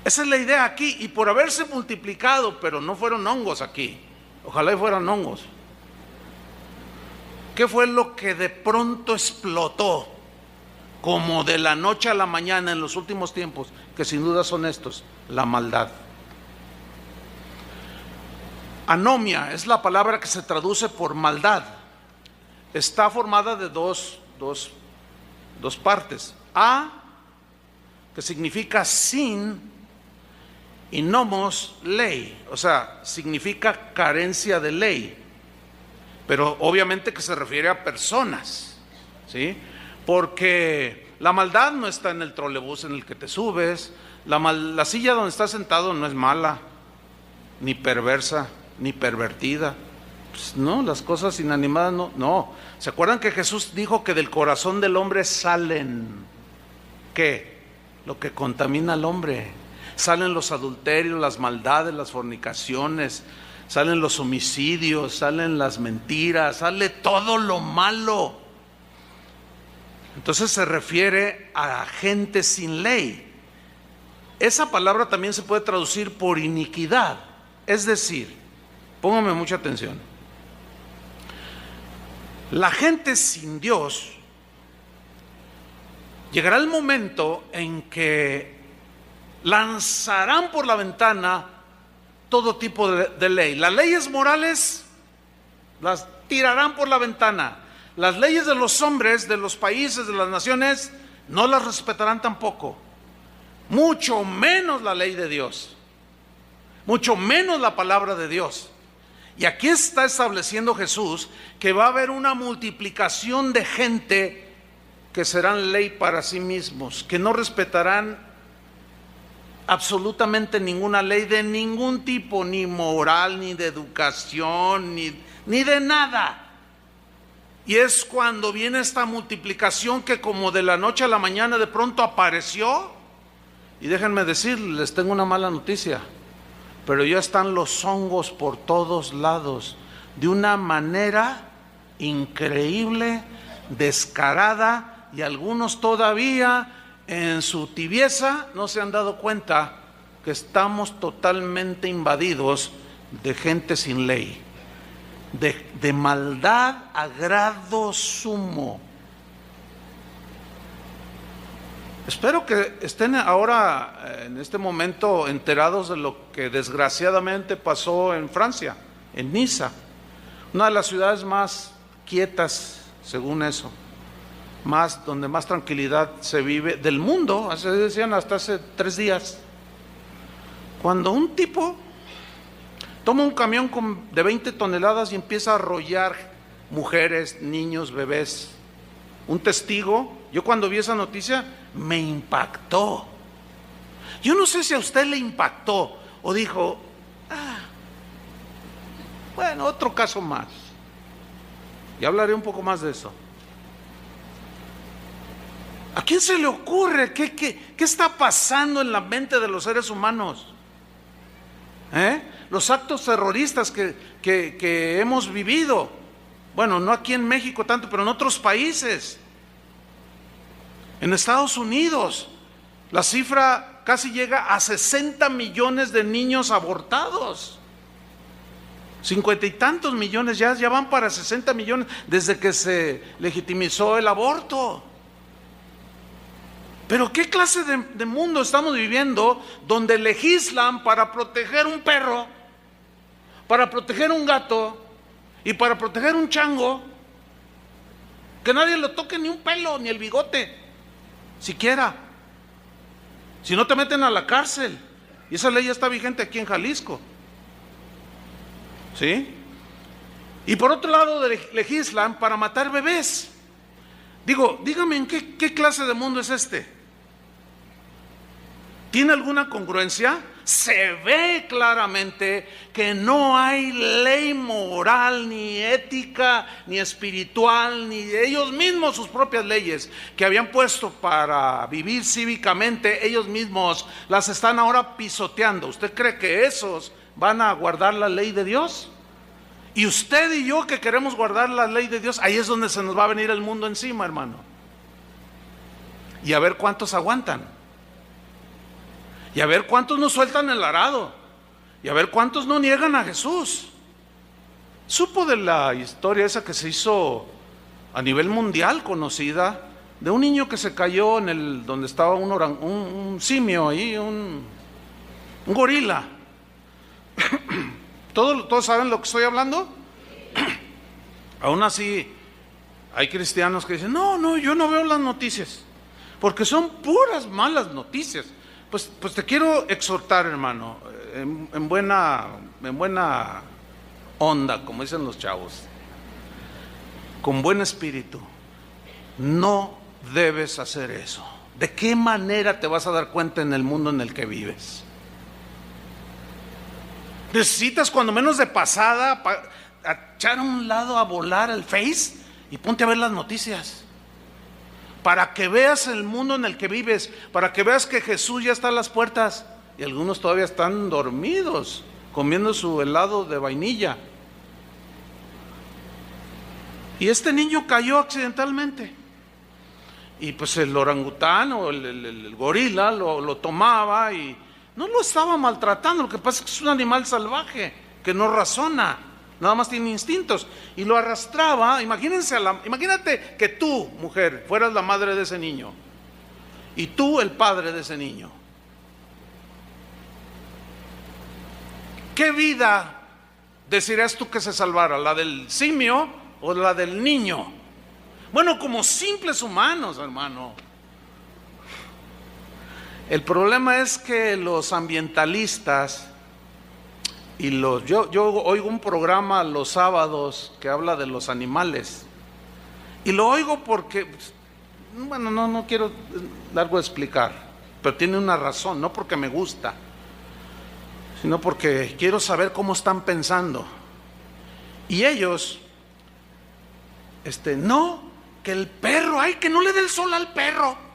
Esa es la idea aquí. Y por haberse multiplicado, pero no fueron hongos aquí. Ojalá y fueran hongos. ¿Qué fue lo que de pronto explotó como de la noche a la mañana en los últimos tiempos? Que sin duda son estos: la maldad. Anomia es la palabra que se traduce por maldad. está formada de dos partes. A, que significa sin, y nomos, ley, o sea, significa carencia de ley, pero obviamente que se refiere a personas, ¿sí? Porque la maldad no está en el trolebús en el que te subes, la silla donde estás sentado no es mala, ni perversa, ni pervertida. Pues no, las cosas inanimadas no. ¿Se acuerdan que Jesús dijo que del corazón del hombre salen, ¿qué? Lo que contamina al hombre. Salen los adulterios, las maldades, las fornicaciones, salen los homicidios, salen las mentiras, sale todo lo malo. Entonces se refiere a gente sin ley. Esa palabra también se puede traducir por iniquidad. Es decir, póngame mucha atención, la gente sin Dios, llegará el momento en que lanzarán por la ventana todo tipo de ley. Las leyes morales las tirarán por la ventana. Las leyes de los hombres, de los países, de las naciones, no las respetarán tampoco. Mucho menos la ley de Dios, mucho menos la palabra de Dios. Y aquí está estableciendo Jesús que va a haber una multiplicación de gente que serán ley para sí mismos, que no respetarán absolutamente ninguna ley de ningún tipo, ni moral, ni de educación, ni de nada. Y es cuando viene esta multiplicación que como de la noche a la mañana de pronto apareció. Y déjenme decirles, les tengo una mala noticia, pero ya están los hongos por todos lados, de una manera increíble, descarada, y algunos todavía en su tibieza no se han dado cuenta que estamos totalmente invadidos de gente sin ley, de maldad a grado sumo. Espero que estén ahora en este momento enterados de lo que desgraciadamente pasó en Francia, en Niza, una de las ciudades más quietas, según eso, donde más tranquilidad se vive del mundo, así decían hasta hace 3 días, cuando un tipo toma un camión de 20 toneladas y empieza a arrollar mujeres, niños, bebés. Un testigo, yo cuando vi esa noticia me impactó. Yo no sé si a usted le impactó o dijo, bueno, otro caso más. Y hablaré un poco más de eso. ¿A quién se le ocurre? ¿Qué está pasando en la mente de los seres humanos? Los actos terroristas que hemos vivido, bueno, no aquí en México tanto, pero en otros países. En Estados Unidos, la cifra casi llega a 60 millones de niños abortados. 50 y tantos millones, ya van para 60 millones desde que se legitimizó el aborto. Pero ¿qué clase de mundo estamos viviendo donde legislan para proteger un perro, para proteger un gato y para proteger un chango? Que nadie le toque ni un pelo, ni el bigote, siquiera. Si no te meten a la cárcel. Y esa ley ya está vigente aquí en Jalisco. ¿Sí? Y por otro lado legislan para matar bebés. Dígame, ¿en qué clase de mundo es este? ¿Tiene alguna congruencia? Se ve claramente que no hay ley moral, ni ética, ni espiritual, ni de ellos mismos sus propias leyes que habían puesto para vivir cívicamente, ellos mismos las están ahora pisoteando. ¿Usted cree que esos van a guardar la ley de Dios? Y usted y yo que queremos guardar la ley de Dios, ahí es donde se nos va a venir el mundo encima, hermano. Y a ver cuántos aguantan. Y a ver cuántos no sueltan el arado. Y a ver cuántos no niegan a Jesús. Supo de la historia esa que se hizo a nivel mundial conocida, de un niño que se cayó en donde estaba un simio ahí, un gorila. ¿Todos saben lo que estoy hablando? Aún así, Hay cristianos que dicen, no, yo no veo las noticias, porque son puras malas noticias. Pues te quiero exhortar, hermano, en buena onda, como dicen los chavos, con buen espíritu. No debes hacer eso. ¿De qué manera te vas a dar cuenta en el mundo en el que vives? Necesitas cuando menos de pasada echar a un lado a volar el Face y ponte a ver las noticias, para que veas el mundo en el que vives, para que veas que Jesús ya está a las puertas y algunos todavía están dormidos comiendo su helado de vainilla. Y este niño cayó accidentalmente y pues el orangután o el gorila lo tomaba y no lo estaba maltratando. Lo que pasa es que es un animal salvaje que no razona, nada más tiene instintos, y lo arrastraba. Imagínate que tú, mujer, fueras la madre de ese niño y tú el padre de ese niño. ¿Qué vida desearías tú que se salvara? ¿La del simio o la del niño? Bueno, como simples humanos, hermano. El problema es que los ambientalistas y yo oigo un programa los sábados que habla de los animales, y lo oigo porque, bueno, no quiero largo explicar, pero tiene una razón, no porque me gusta, sino porque quiero saber cómo están pensando. Y ellos, no, que el perro, que no le dé el sol al perro.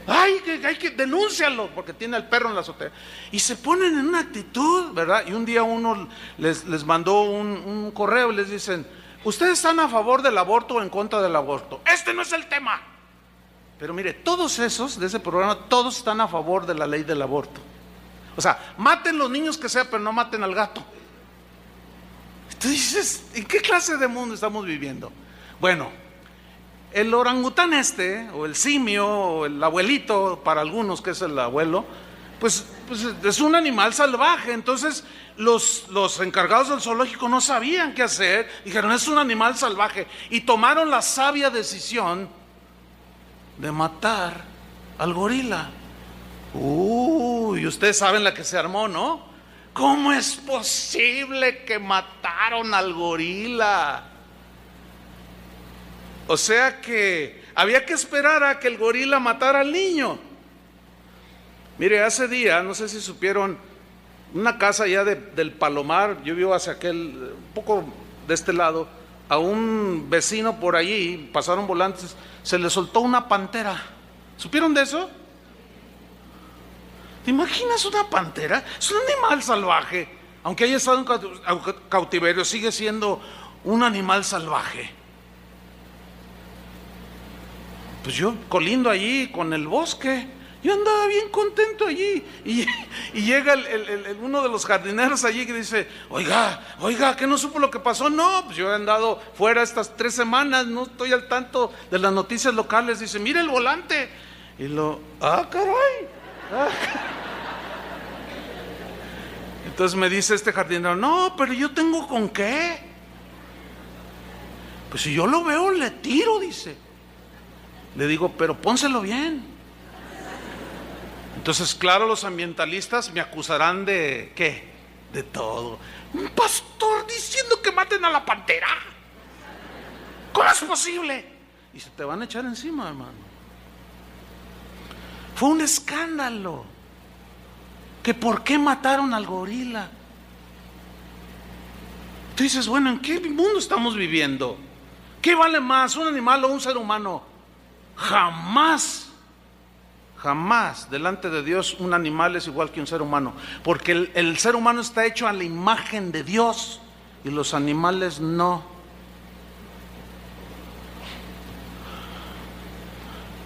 Hay que denúncialo porque tiene al perro en la azotea. Y se ponen en una actitud, ¿verdad? Y un día uno les mandó un correo y les dicen, ¿ustedes están a favor del aborto o en contra del aborto? Este no es el tema. Pero mire, todos esos de ese programa, todos están a favor de la ley del aborto. O sea, maten los niños que sea, pero no maten al gato. Tú dices, ¿en qué clase de mundo estamos viviendo? Bueno, el orangután o el simio, o el abuelito, para algunos que es el abuelo, pues es un animal salvaje. Entonces los encargados del zoológico no sabían qué hacer, dijeron, es un animal salvaje, y tomaron la sabia decisión de matar al gorila. Y ustedes saben la que se armó, ¿no? ¿Cómo es posible que mataron al gorila? O sea que había que esperar a que el gorila matara al niño. Mire, hace día, no sé si supieron, una casa allá del Palomar, yo vivo hacia un poco de este lado, a un vecino por allí, pasaron volantes, se le soltó una pantera. ¿Supieron de eso? ¿Te imaginas una pantera? Es un animal salvaje. Aunque haya estado en cautiverio, sigue siendo un animal salvaje. Pues yo colindo allí con el bosque, yo andaba bien contento allí, y llega uno de los jardineros allí que dice, oiga, ¿que no supo lo que pasó? No, pues yo he andado fuera estas 3 semanas, no estoy al tanto de las noticias locales. Dice, mire el volante. Y caray. Entonces me dice este jardinero, no, pero yo tengo con qué. Pues si yo lo veo, le tiro, dice. Le digo, pero pónselo bien. Entonces, claro, los ambientalistas me acusarán de ¿qué? De todo. Un pastor diciendo que maten a la pantera. ¿Cómo es posible? Y se te van a echar encima, hermano. Fue un escándalo. Que por qué mataron al gorila. Tú dices, bueno, ¿en qué mundo estamos viviendo? ¿Qué vale más, un animal o un ser humano? Jamás delante de Dios un animal es igual que un ser humano, porque el ser humano está hecho a la imagen de Dios y los animales no.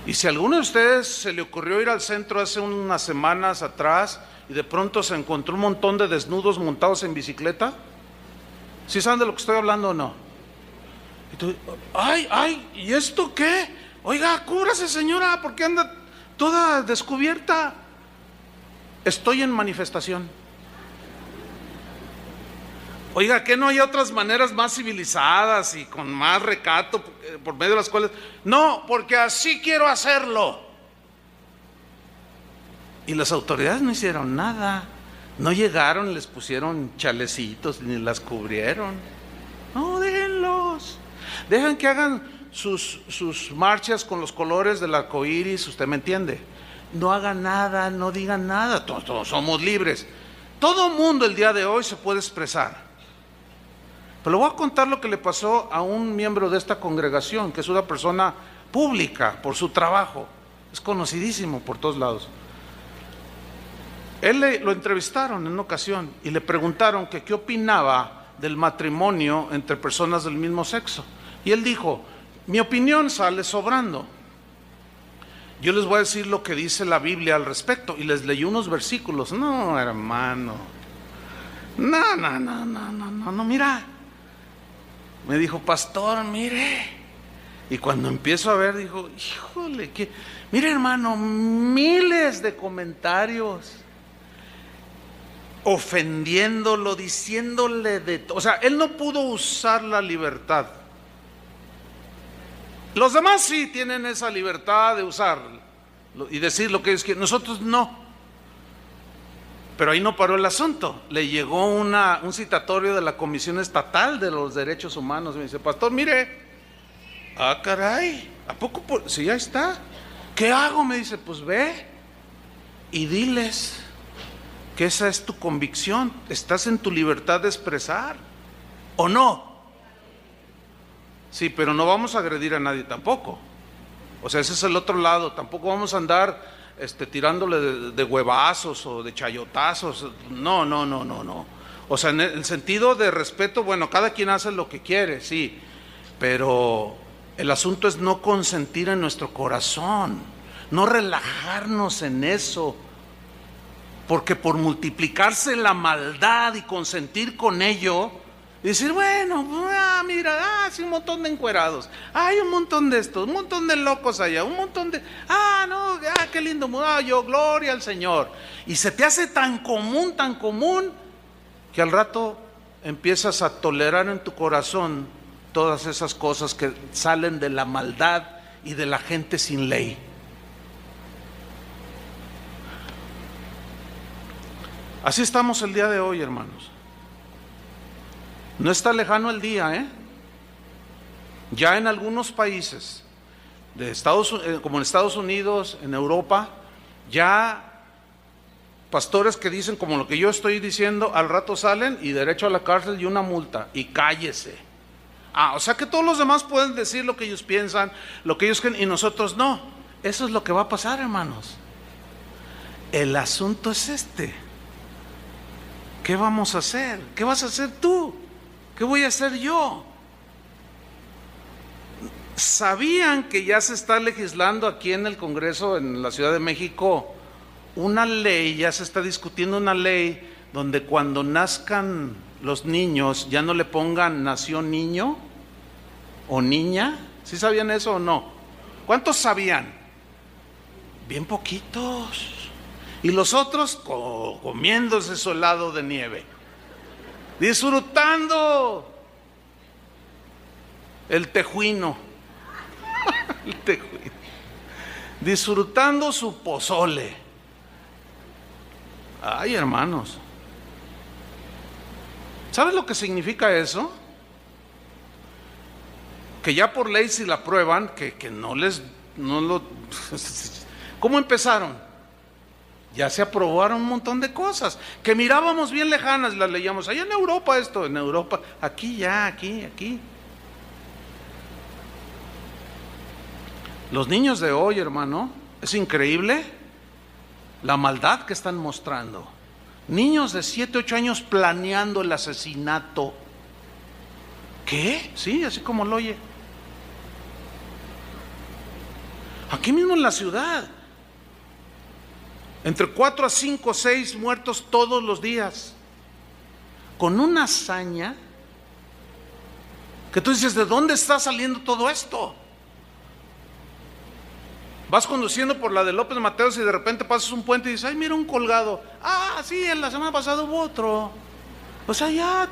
Y si a alguno de ustedes se le ocurrió ir al centro hace unas semanas atrás y de pronto se encontró un montón de desnudos montados en bicicleta, ¿sí saben de lo que estoy hablando o no? Y tú, ¿y esto qué? Oiga, cúbrase, señora, porque anda toda descubierta. Estoy en manifestación. Oiga, ¿que no hay otras maneras más civilizadas y con más recato por medio de las cuales? No, porque así quiero hacerlo. Y las autoridades no hicieron nada. No llegaron, les pusieron chalecitos, ni las cubrieron. No, déjenlos. Dejen que hagan sus marchas con los colores del arco iris, usted me entiende. No hagan nada, no digan nada, todos somos libres. Todo mundo el día de hoy se puede expresar. Pero le voy a contar lo que le pasó a un miembro de esta congregación, que es una persona pública por su trabajo, es conocidísimo por todos lados. Lo entrevistaron en una ocasión y le preguntaron que qué opinaba del matrimonio entre personas del mismo sexo. Y él dijo: mi opinión sale sobrando. Yo les voy a decir lo que dice la Biblia al respecto. Y les leí unos versículos. No, hermano. No, mira. Me dijo: pastor, mire. Y cuando empiezo a ver, dijo: híjole, mire, hermano, miles de comentarios ofendiéndolo, diciéndole de todo. O sea, él no pudo usar la libertad. Los demás sí tienen esa libertad de usar y decir lo que ellos quieren, nosotros no. Pero ahí no paró el asunto. Le llegó un citatorio de la Comisión Estatal de los Derechos Humanos. Me dice: pastor, mire. Ah, caray, ¿a poco? Sí, ahí está. ¿Qué hago? Me dice: pues ve y diles que esa es tu convicción. Estás en tu libertad de expresar, ¿o no? Sí, pero no vamos a agredir a nadie tampoco. O sea, ese es el otro lado. Tampoco vamos a andar tirándole de huevazos o de chayotazos. No. O sea, en el sentido de respeto, bueno, cada quien hace lo que quiere, sí. Pero el asunto es no consentir en nuestro corazón, no relajarnos en eso. Porque por multiplicarse la maldad y consentir con ello, y decir: bueno, mira, sí, un montón de encuerados, hay un montón de estos, un montón de locos allá, un montón de, qué lindo, yo, gloria al Señor. Y se te hace tan común, que al rato empiezas a tolerar en tu corazón todas esas cosas que salen de la maldad y de la gente sin ley. Así estamos el día de hoy, hermanos. No está lejano el día, Ya en algunos países, como en Estados Unidos, en Europa, ya pastores que dicen como lo que yo estoy diciendo, al rato salen y derecho a la cárcel y una multa, y cállese. O sea que todos los demás pueden decir lo que ellos piensan, lo que ellos creen, y nosotros no. Eso es lo que va a pasar, hermanos. El asunto es ¿qué vamos a hacer? ¿Qué vas a hacer tú? ¿Qué voy a hacer yo? ¿Sabían que ya se está legislando aquí en el Congreso, en la Ciudad de México, una ley, ya se está discutiendo una ley donde cuando nazcan los niños ya no le pongan nació niño o niña? ¿Sí sabían eso o no? ¿Cuántos sabían? Bien poquitos. Y los otros comiéndose su helado de nieve, disfrutando el tejuino, disfrutando su pozole. Ay, hermanos, ¿sabes lo que significa eso? Que ya por ley, si la aprueban, que ¿cómo empezaron? Ya se aprobaron un montón de cosas que mirábamos bien lejanas, las leíamos allá en Europa, en Europa, aquí. Los niños de hoy, hermano, es increíble la maldad que están mostrando. Niños de 7, 8 años planeando el asesinato. ¿Qué? Sí, así como lo oye. Aquí mismo en la ciudad. Entre 4 a 5, 6 muertos todos los días. Con una hazaña que tú dices: ¿de dónde está saliendo todo esto? Vas conduciendo por la de López Mateos y de repente pasas un puente y dices: ay, mira un colgado. Sí, en la semana pasada hubo otro. O sea, ya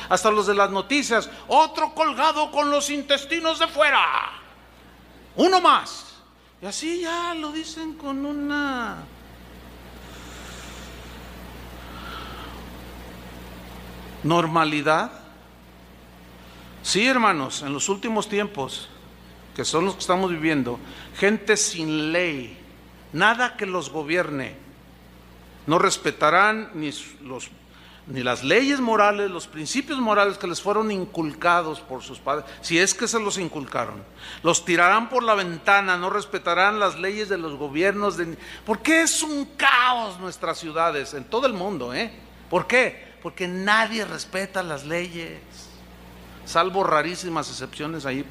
hasta los de las noticias, otro colgado con los intestinos de fuera, uno más. Y así ya lo dicen con una normalidad. Sí, hermanos, en los últimos tiempos, que son los que estamos viviendo, gente sin ley, nada que los gobierne, no respetarán ni las leyes morales, los principios morales que les fueron inculcados por sus padres, si es que se los inculcaron. Los tirarán por la ventana, no respetarán las leyes de los gobiernos. ¿Por qué es un caos nuestras ciudades, en todo el mundo? ¿Por qué? Porque nadie respeta las leyes, salvo rarísimas excepciones ahí.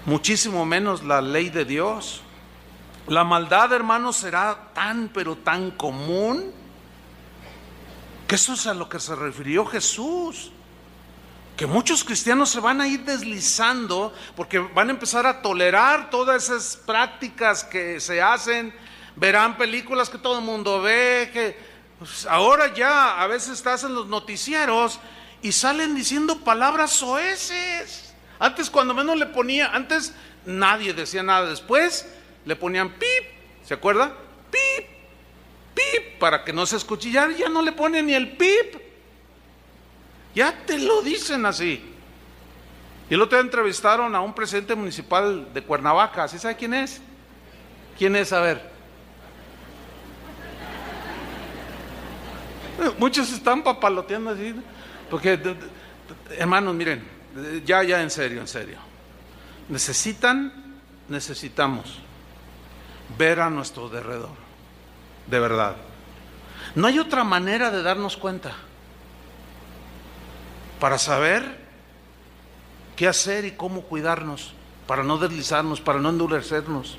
Muchísimo menos la ley de Dios. La maldad, hermanos, será tan, pero tan común, que eso es a lo que se refirió Jesús. Que muchos cristianos se van a ir deslizando porque van a empezar a tolerar todas esas prácticas que se hacen. Verán películas que todo el mundo ve, que pues, ahora ya a veces estás en los noticieros y salen diciendo palabras soeces. Antes, cuando menos le ponía, antes nadie decía nada, después le ponían pip, ¿se acuerda? Pip, pip, para que no se escuche. Ya no le ponen ni el pip, ya te lo dicen así. Y el otro día entrevistaron a un presidente municipal de Cuernavaca. ¿Sí sabe quién es? ¿Quién es? A ver. Muchos están papaloteando así, porque, hermanos, miren, ya en serio, necesitamos ver a nuestro derredor, de verdad. No hay otra manera de darnos cuenta, para saber qué hacer y cómo cuidarnos, para no deslizarnos, para no endurecernos.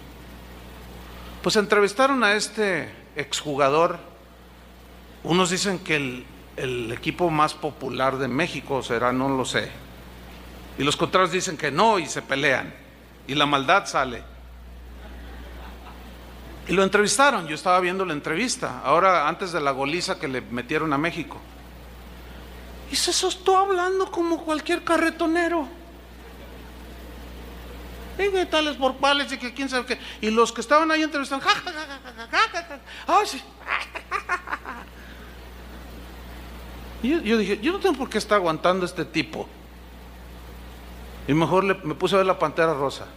Pues entrevistaron a este exjugador. Unos dicen que el equipo más popular de México será, no lo sé, y los contrarios dicen que no, y se pelean y la maldad sale. Y lo entrevistaron, yo estaba viendo la entrevista ahora antes de la goliza que le metieron a México, y se soltó hablando como cualquier carretonero. Y que tales por cuales y que quién sabe qué. Y los que estaban ahí entrevistando, ¡ay, sí! Y yo dije, yo no tengo por qué estar aguantando a este tipo. Y mejor me puse a ver la Pantera Rosa.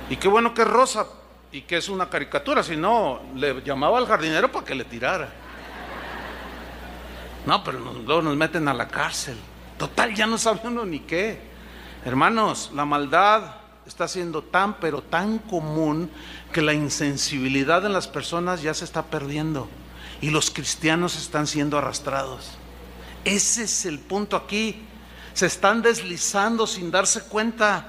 Y qué bueno que es rosa y que es una caricatura, si no, le llamaba al jardinero para que le tirara. No, pero luego nos meten a la cárcel. Total, ya no sabe uno ni qué. Hermanos, la maldad está siendo tan, pero tan común que la insensibilidad en las personas ya se está perdiendo. Y los cristianos están siendo arrastrados. Ese es el punto aquí. Se están deslizando sin darse cuenta.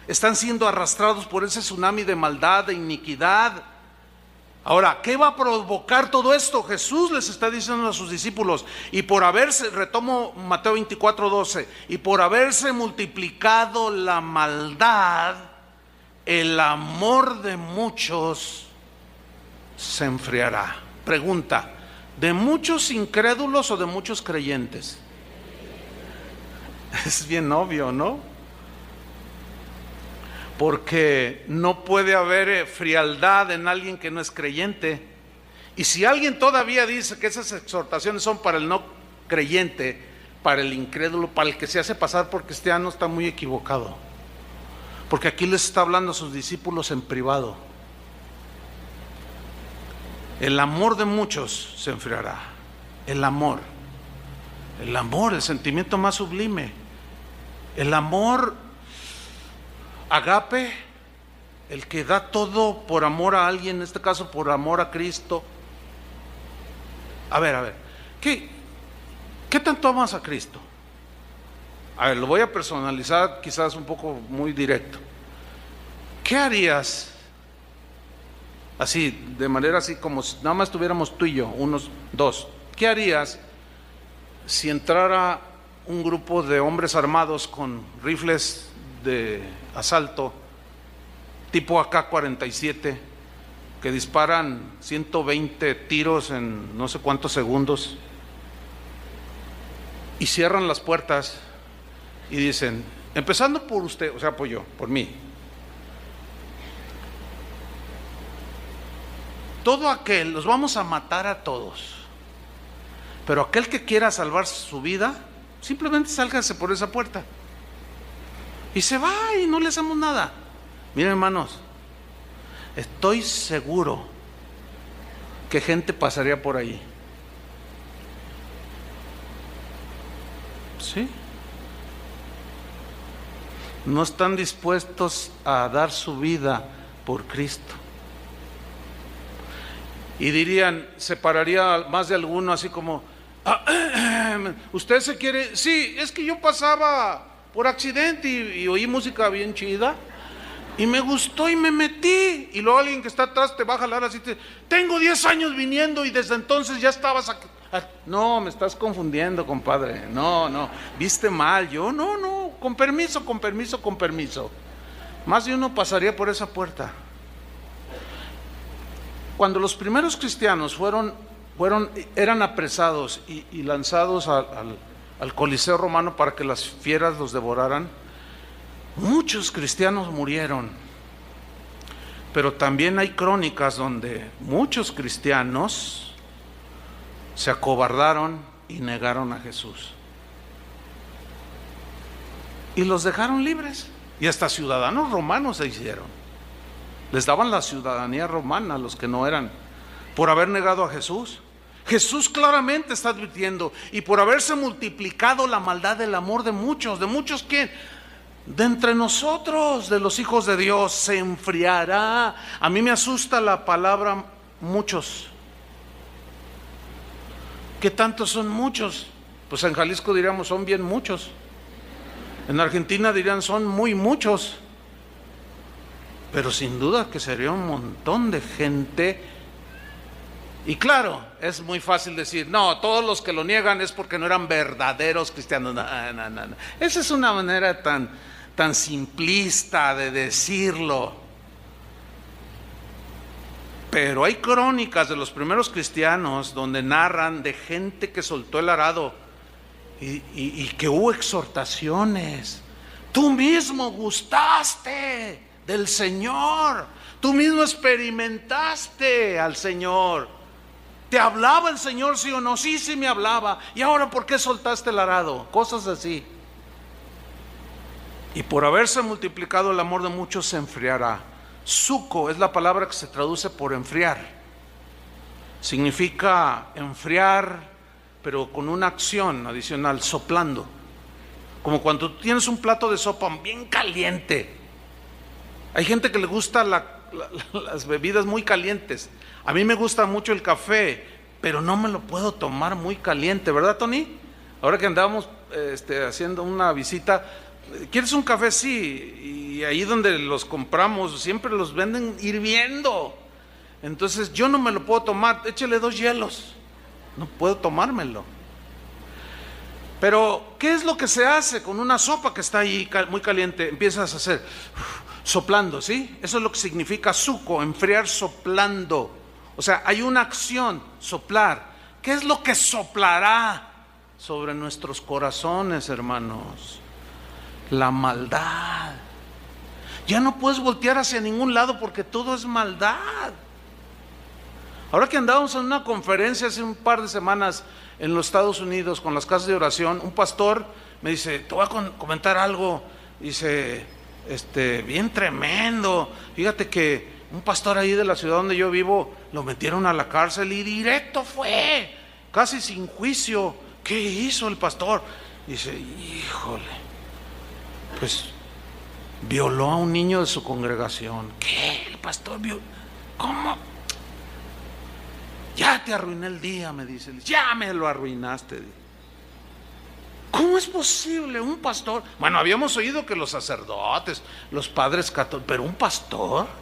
Están siendo arrastrados por ese tsunami de maldad, de iniquidad. Ahora, ¿qué va a provocar todo esto? Jesús les está diciendo a sus discípulos, y por haberse, retomo Mateo 24:12, y por haberse multiplicado la maldad, el amor de muchos se enfriará. Pregunta, ¿de muchos incrédulos o de muchos creyentes? Es bien obvio, ¿no? Porque no puede haber frialdad en alguien que no es creyente. Y si alguien todavía dice que esas exhortaciones son para el no creyente, para el incrédulo, para el que se hace pasar por cristiano, está muy equivocado. Porque aquí les está hablando a sus discípulos en privado. El amor de muchos se enfriará. El amor, el sentimiento más sublime. El amor agape, el que da todo por amor a alguien, en este caso por amor a Cristo. A ver, ¿qué tanto amas a Cristo? A ver, lo voy a personalizar quizás un poco muy directo. ¿Qué harías? Así, de manera así como si nada más estuviéramos tú y yo, unos dos. ¿Qué harías si entrara un grupo de hombres armados con rifles de asalto tipo AK-47 que disparan 120 tiros en no sé cuántos segundos y cierran las puertas y dicen, empezando por usted, o sea, por yo, por mí, todo aquel, los vamos a matar a todos, pero aquel que quiera salvar su vida, simplemente sálgase por esa puerta y se va y no le hacemos nada. Miren, hermanos, estoy seguro que gente pasaría por ahí. ¿Sí? No están dispuestos a dar su vida por Cristo. Y dirían, se pararía más de alguno así como, ¿usted se quiere? Sí, es que yo pasaba por accidente y oí música bien chida y me gustó y me metí. Y luego alguien que está atrás te va a jalar así, tengo 10 años viniendo y desde entonces ya estabas aquí. No, me estás confundiendo, compadre. No, viste mal. Yo, no, con permiso. Más de uno pasaría por esa puerta. Cuando los primeros cristianos eran apresados y lanzados al Coliseo romano para que las fieras los devoraran, muchos cristianos murieron. Pero también hay crónicas donde muchos cristianos se acobardaron y negaron a Jesús. Y los dejaron libres. Y hasta ciudadanos romanos se hicieron. Les daban la ciudadanía romana a los que no eran, por haber negado a Jesús. Jesús claramente está advirtiendo, y por haberse multiplicado la maldad del amor de muchos ¿quién? De entre nosotros, de los hijos de Dios, se enfriará. A mí me asusta la palabra muchos. ¿Qué tantos son muchos? Pues en Jalisco diríamos son bien muchos. En Argentina dirían son muy muchos. Pero sin duda que sería un montón de gente. Y claro, es muy fácil decir, no, todos los que lo niegan es porque no eran verdaderos cristianos. No. Esa es una manera tan simplista de decirlo. Pero hay crónicas de los primeros cristianos donde narran de gente que soltó el arado y que hubo exhortaciones. Tú mismo gustaste del Señor, tú mismo experimentaste al Señor. ¿Te hablaba el Señor, sí o no? Sí, me hablaba. ¿Y ahora por qué soltaste el arado? Cosas así. Y por haberse multiplicado el amor de muchos se enfriará. Suco es la palabra que se traduce por enfriar. Significa enfriar, pero con una acción adicional, soplando. Como cuando tú tienes un plato de sopa bien caliente. Hay gente que le gusta las bebidas muy calientes. A mí me gusta mucho el café, pero no me lo puedo tomar muy caliente, ¿verdad, Tony? Ahora que andábamos haciendo una visita, ¿quieres un café? Sí, y ahí donde los compramos siempre los venden hirviendo. Entonces yo no me lo puedo tomar, échale 2 hielos, no puedo tomármelo. Pero ¿qué es lo que se hace con una sopa que está ahí muy caliente? Empiezas a hacer soplando, ¿sí? Eso es lo que significa suco, enfriar soplando. O sea, hay una acción, soplar. ¿Qué es lo que soplará sobre nuestros corazones, hermanos? La maldad. Ya no puedes voltear hacia ningún lado porque todo es maldad. Ahora que andábamos en una conferencia hace un par de semanas en los Estados Unidos con las casas de oración, un pastor me dice, te voy a comentar algo. Dice, bien tremendo. Fíjate que un pastor ahí de la ciudad donde yo vivo lo metieron a la cárcel y directo fue, casi sin juicio. ¿Qué hizo el pastor? Dice, híjole, pues violó a un niño de su congregación. ¿Qué? El pastor violó. ¿Cómo? Ya te arruiné el día, me dice. Ya me lo arruinaste. ¿Cómo es posible un pastor? Bueno, habíamos oído que los sacerdotes, los padres católicos, pero un pastor.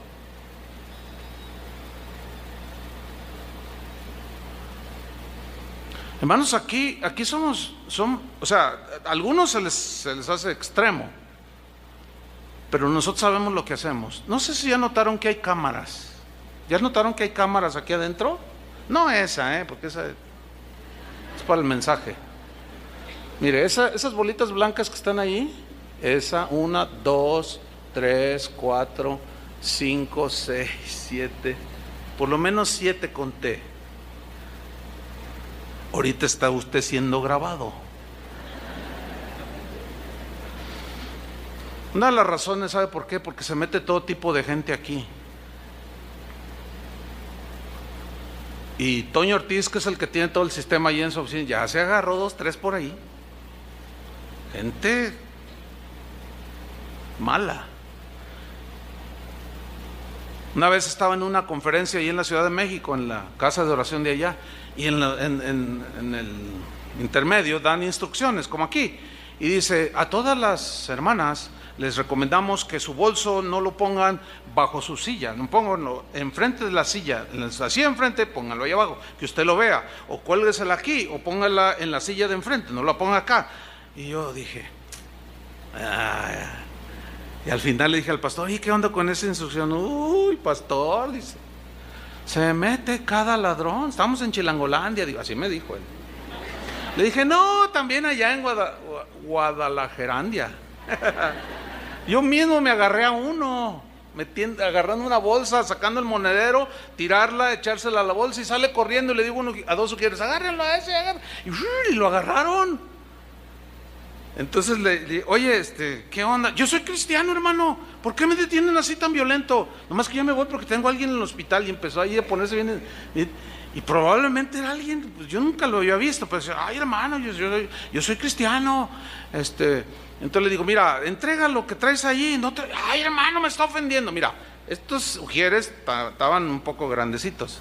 Hermanos, aquí o sea, a algunos se les hace extremo, pero nosotros sabemos lo que hacemos. No sé si ya notaron que hay cámaras. ¿Ya notaron que hay cámaras aquí adentro? No esa, porque esa es para el mensaje. Mire, esas bolitas blancas que están ahí, esa, 1, 2, 3, 4, 5, 6, 7, por lo menos 7 conté. Ahorita está usted siendo grabado. Una de las razones, ¿sabe por qué? Porque se mete todo tipo de gente aquí. Y Toño Ortiz, que es el que tiene todo el sistema ahí en su oficina, ya se agarró 2, 3 por ahí. Gente mala. Una vez estaba en una conferencia ahí en la Ciudad de México, en la casa de oración de allá, y en el intermedio dan instrucciones, como aquí, y dice: a todas las hermanas les recomendamos que su bolso no lo pongan bajo su silla, no pónganlo enfrente de la silla, así enfrente, pónganlo ahí abajo, que usted lo vea, o cuélguesela aquí, o póngala en la silla de enfrente, no la ponga acá. Y yo dije, y al final le dije al pastor: ¿y qué onda con esa instrucción? Uy, pastor, dice, se mete cada ladrón, estamos en Chilangolandia, digo, así me dijo él. Le dije: no, también allá en Guadalajarandia. Yo mismo me agarré a uno, agarrando una bolsa, sacando el monedero, tirarla, echársela a la bolsa, y sale corriendo, y le digo a dos quieres: agárrenlo a ese, y lo agarraron. Entonces le dije: oye, ¿qué onda? Yo soy cristiano, hermano, ¿por qué me detienen así tan violento? Nomás que ya me voy porque tengo a alguien en el hospital. Y empezó ahí a ponerse bien, y probablemente era alguien, pues yo nunca lo había visto, pero decía: ay, hermano, yo soy cristiano. Entonces le digo: mira, entrega lo que traes ahí, ay, hermano, me está ofendiendo. Mira, estos ujieres estaban un poco grandecitos.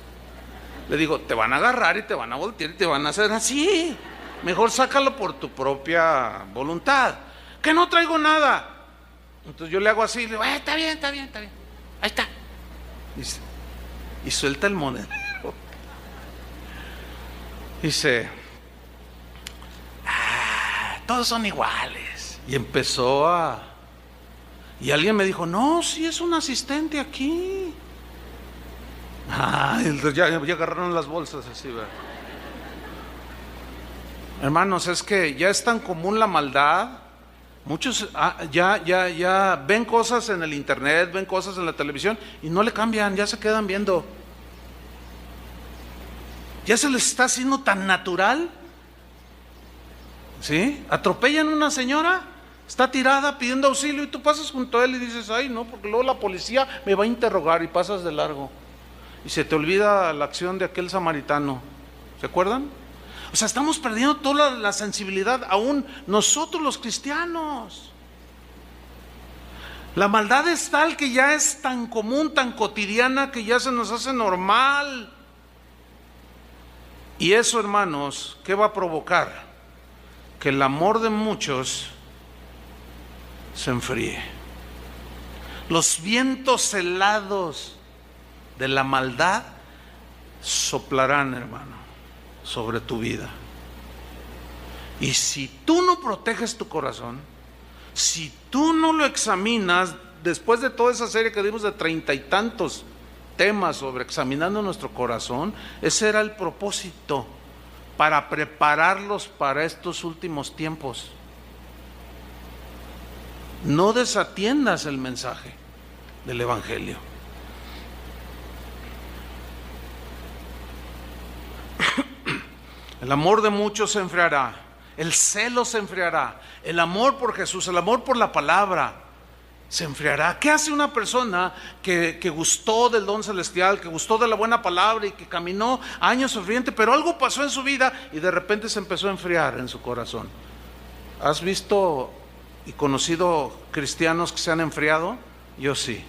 Le digo: te van a agarrar y te van a voltear y te van a hacer así. Mejor sácalo por tu propia voluntad. Que no traigo nada. Entonces yo le hago así, le digo: está bien. Ahí está. Y suelta el monedero. Dice: todos son iguales. Y empezó y alguien me dijo: no, sí es un asistente aquí. Entonces ya agarraron las bolsas así, ¿verdad? Hermanos, es que ya es tan común la maldad. Muchos ya ven cosas en el internet, ven cosas en la televisión y no le cambian, ya se quedan viendo. Ya se les está haciendo tan natural. ¿Sí? Atropellan a una señora, está tirada pidiendo auxilio, y tú pasas junto a él y dices: ay, no, porque luego la policía me va a interrogar, y pasas de largo. Y se te olvida la acción de aquel samaritano. ¿Se acuerdan? O sea, estamos perdiendo toda la sensibilidad, aún nosotros los cristianos. La maldad es tal que ya es tan común, tan cotidiana, que ya se nos hace normal. Y eso, hermanos, ¿qué va a provocar? Que el amor de muchos se enfríe. Los vientos helados de la maldad soplarán, hermano, sobre tu vida. Y si tú no proteges tu corazón, si tú no lo examinas, después de toda esa serie que dimos de 30 y tantos temas sobre examinando nuestro corazón, ese era el propósito, para prepararlos para estos últimos tiempos. No desatiendas el mensaje del Evangelio. El amor de muchos se enfriará, el celo se enfriará, el amor por Jesús, el amor por la palabra se enfriará. ¿Qué hace una persona que gustó del don celestial, que gustó de la buena palabra y que caminó años ferviente, pero algo pasó en su vida y de repente se empezó a enfriar en su corazón? ¿Has visto y conocido cristianos que se han enfriado? Yo sí.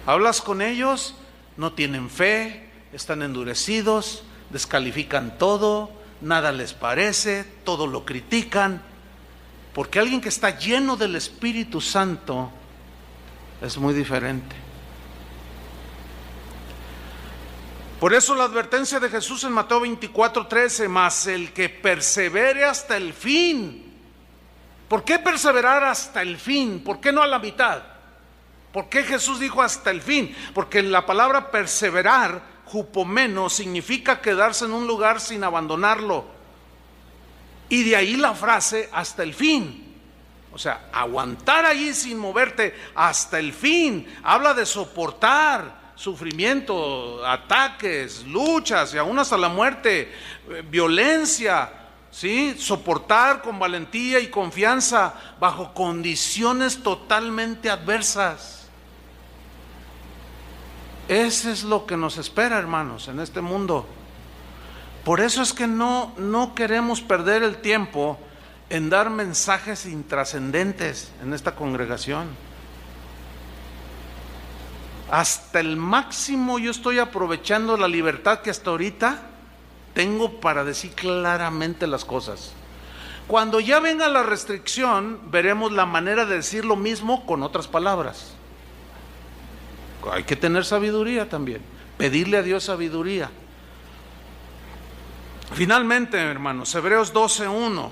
Hablas con ellos, no tienen fe, están endurecidos, descalifican todo, nada les parece, todo lo critican. Porque alguien que está lleno del Espíritu Santo es muy diferente. Por eso la advertencia de Jesús en Mateo 24:13: mas el que persevere hasta el fin. ¿Por qué perseverar hasta el fin? ¿Por qué no a la mitad? ¿Por qué Jesús dijo hasta el fin? Porque la palabra perseverar, hupomeno, significa quedarse en un lugar sin abandonarlo. Y de ahí la frase hasta el fin. O sea, aguantar allí sin moverte hasta el fin. Habla de soportar sufrimiento, ataques, luchas y aún hasta la muerte, violencia, ¿sí? Soportar con valentía y confianza bajo condiciones totalmente adversas. Ese es lo que nos espera, hermanos, en este mundo. Por eso es que no queremos perder el tiempo en dar mensajes intrascendentes en esta congregación. Hasta el máximo yo estoy aprovechando la libertad que hasta ahorita tengo para decir claramente las cosas. Cuando ya venga la restricción, veremos la manera de decir lo mismo con otras palabras. Hay que tener sabiduría también, pedirle a Dios sabiduría. Finalmente, hermanos, Hebreos 12:1,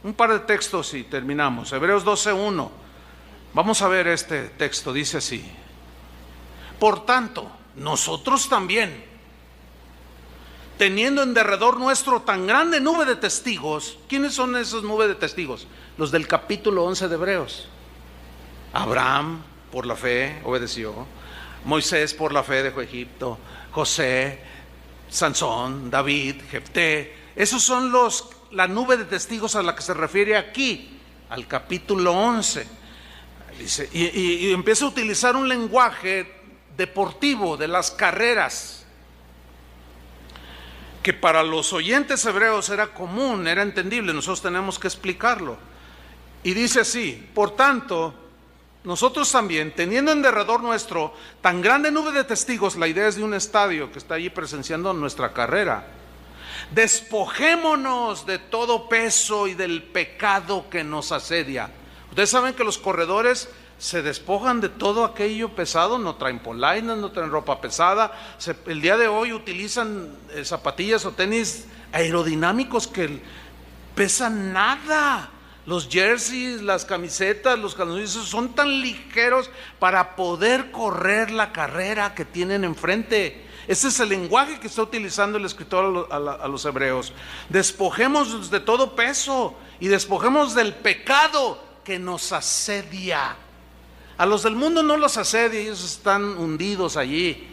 un par de textos y terminamos. Hebreos 12:1, vamos a ver este texto, dice así: por tanto, nosotros también, teniendo en derredor nuestro tan grande nube de testigos. ¿Quiénes son esos nubes de testigos? Los del capítulo 11 de Hebreos. Abraham por la fe obedeció, Moisés por la fe dejó Egipto, José, Sansón, David, Jefté. Esos son la nube de testigos a la que se refiere aquí, al capítulo 11. Dice, y empieza a utilizar un lenguaje deportivo de las carreras, que para los oyentes hebreos era común, era entendible. Nosotros tenemos que explicarlo. Y dice así: por tanto, nosotros también, teniendo en derredor nuestro tan grande nube de testigos, la idea es de un estadio que está allí presenciando nuestra carrera, despojémonos de todo peso y del pecado que nos asedia. Ustedes saben que los corredores se despojan de todo aquello pesado, no traen polainas, no traen ropa pesada. El día de hoy utilizan zapatillas o tenis aerodinámicos que pesan nada. Los jerseys, las camisetas, los calzones son tan ligeros para poder correr la carrera que tienen enfrente. Ese es el lenguaje que está utilizando el escritor a los hebreos. Despojémonos de todo peso y despojemos del pecado que nos asedia. A los del mundo no los asedia, ellos están hundidos allí.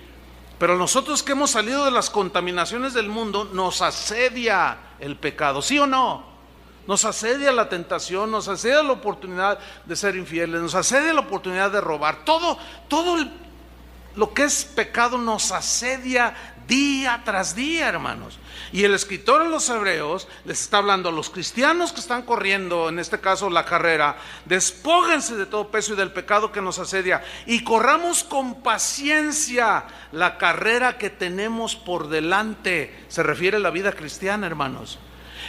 Pero nosotros que hemos salido de las contaminaciones del mundo, nos asedia el pecado, ¿sí o no? Nos asedia la tentación, nos asedia la oportunidad de ser infieles, nos asedia la oportunidad de robar. Todo lo que es pecado nos asedia día tras día, hermanos. Y el escritor de los hebreos les está hablando a los cristianos que están corriendo, en este caso la carrera: despójense de todo peso y del pecado que nos asedia y corramos con paciencia la carrera que tenemos por delante. Se refiere a la vida cristiana, hermanos.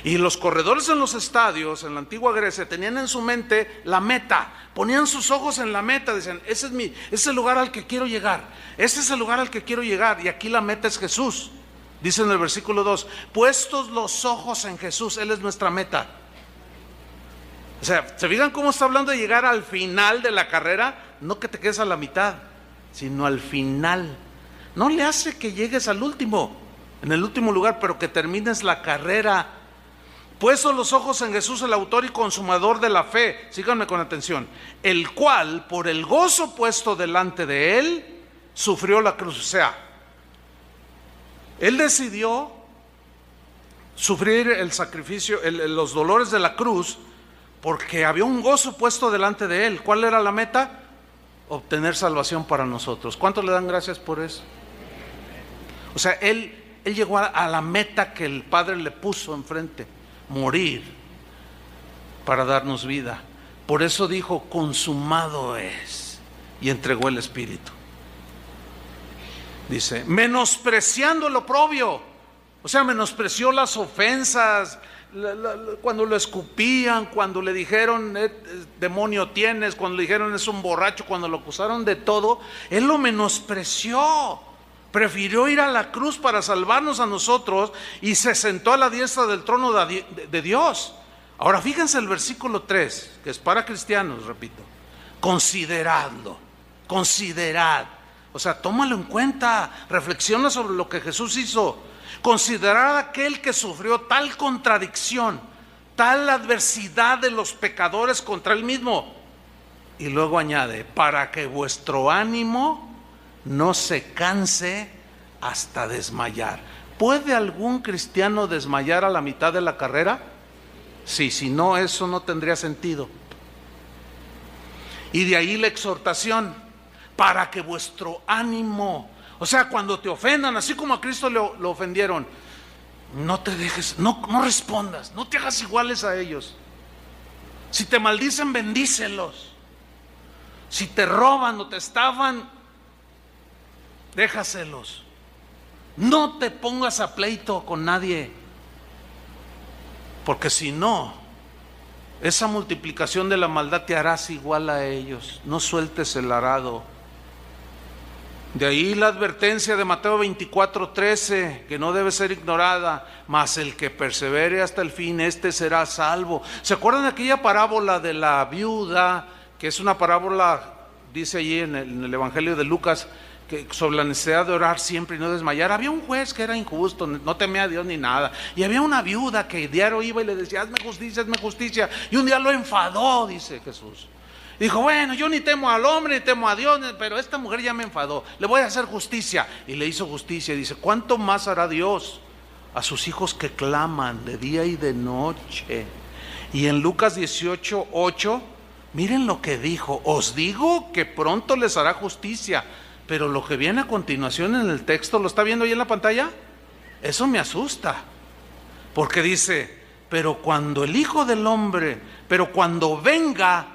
Y los corredores en los estadios, en la antigua Grecia, tenían en su mente la meta, ponían sus ojos en la meta, decían: ese es el lugar al que quiero llegar, ese es el lugar al que quiero llegar. Y aquí la meta es Jesús. Dice en el versículo 2: puestos los ojos en Jesús, Él es nuestra meta. O sea, ¿se fijan cómo está hablando de llegar al final de la carrera? No que te quedes a la mitad, sino al final. No le hace que llegues al último, en el último lugar, pero que termines la carrera. Puestos los ojos en Jesús, el autor y consumador de la fe, síganme con atención, el cual por el gozo puesto delante de Él sufrió la cruz. O sea, Él decidió sufrir el sacrificio, los dolores de la cruz, porque había un gozo puesto delante de Él. ¿Cuál era la meta? Obtener salvación para nosotros. ¿Cuántos le dan gracias por eso? O sea, Él llegó a la meta que el Padre le puso enfrente: morir para darnos vida. Por eso dijo: consumado es, y entregó el Espíritu. Dice: menospreciando el oprobio. O sea, menospreció las ofensas, cuando lo escupían, cuando le dijeron demonio tienes, cuando le dijeron es un borracho, cuando lo acusaron de todo, Él lo menospreció. Prefirió ir a la cruz para salvarnos a nosotros y se sentó a la diestra del trono de Dios. Ahora fíjense el versículo 3, que es para cristianos, repito: consideradlo, considerad. O sea, tómalo en cuenta, reflexiona sobre lo que Jesús hizo. Considerad aquel que sufrió tal contradicción tal adversidad de los pecadores contra Él mismo. Y luego añade, para que vuestro ánimo no se canse hasta desmayar. ¿Puede algún cristiano desmayar a la mitad de la carrera? Sí, si no, eso no tendría sentido. Y de ahí la exhortación, para que vuestro ánimo, o sea, cuando te ofendan, así como a Cristo lo ofendieron, no te dejes, no respondas, no te hagas iguales a ellos. Si te maldicen, bendícelos. Si te roban o te estafan, déjaselos. No te pongas a pleito con nadie, porque si no, esa multiplicación de la maldad te harás igual a ellos. No sueltes el arado. De ahí la advertencia de Mateo 24:13, que no debe ser ignorada, mas el que persevere hasta el fin, este será salvo. ¿Se acuerdan de aquella parábola de la viuda, que es una parábola, dice allí en el Evangelio de Lucas, que sobre la necesidad de orar siempre y no desmayar? Había un juez que era injusto, no temía a Dios ni nada, y había una viuda que diario iba y le decía, hazme justicia, y un día lo enfadó, dice Jesús. Dijo, bueno, yo ni temo al hombre, ni temo a Dios, pero esta mujer ya me enfadó, le voy a hacer justicia. Y le hizo justicia, y dice, ¿cuánto más hará Dios a sus hijos que claman de día y de noche? Y en Lucas 18:8, miren lo que dijo, os digo que pronto les hará justicia. Pero lo que viene a continuación en el texto, ¿lo está viendo ahí en la pantalla? Eso me asusta, porque dice, pero cuando venga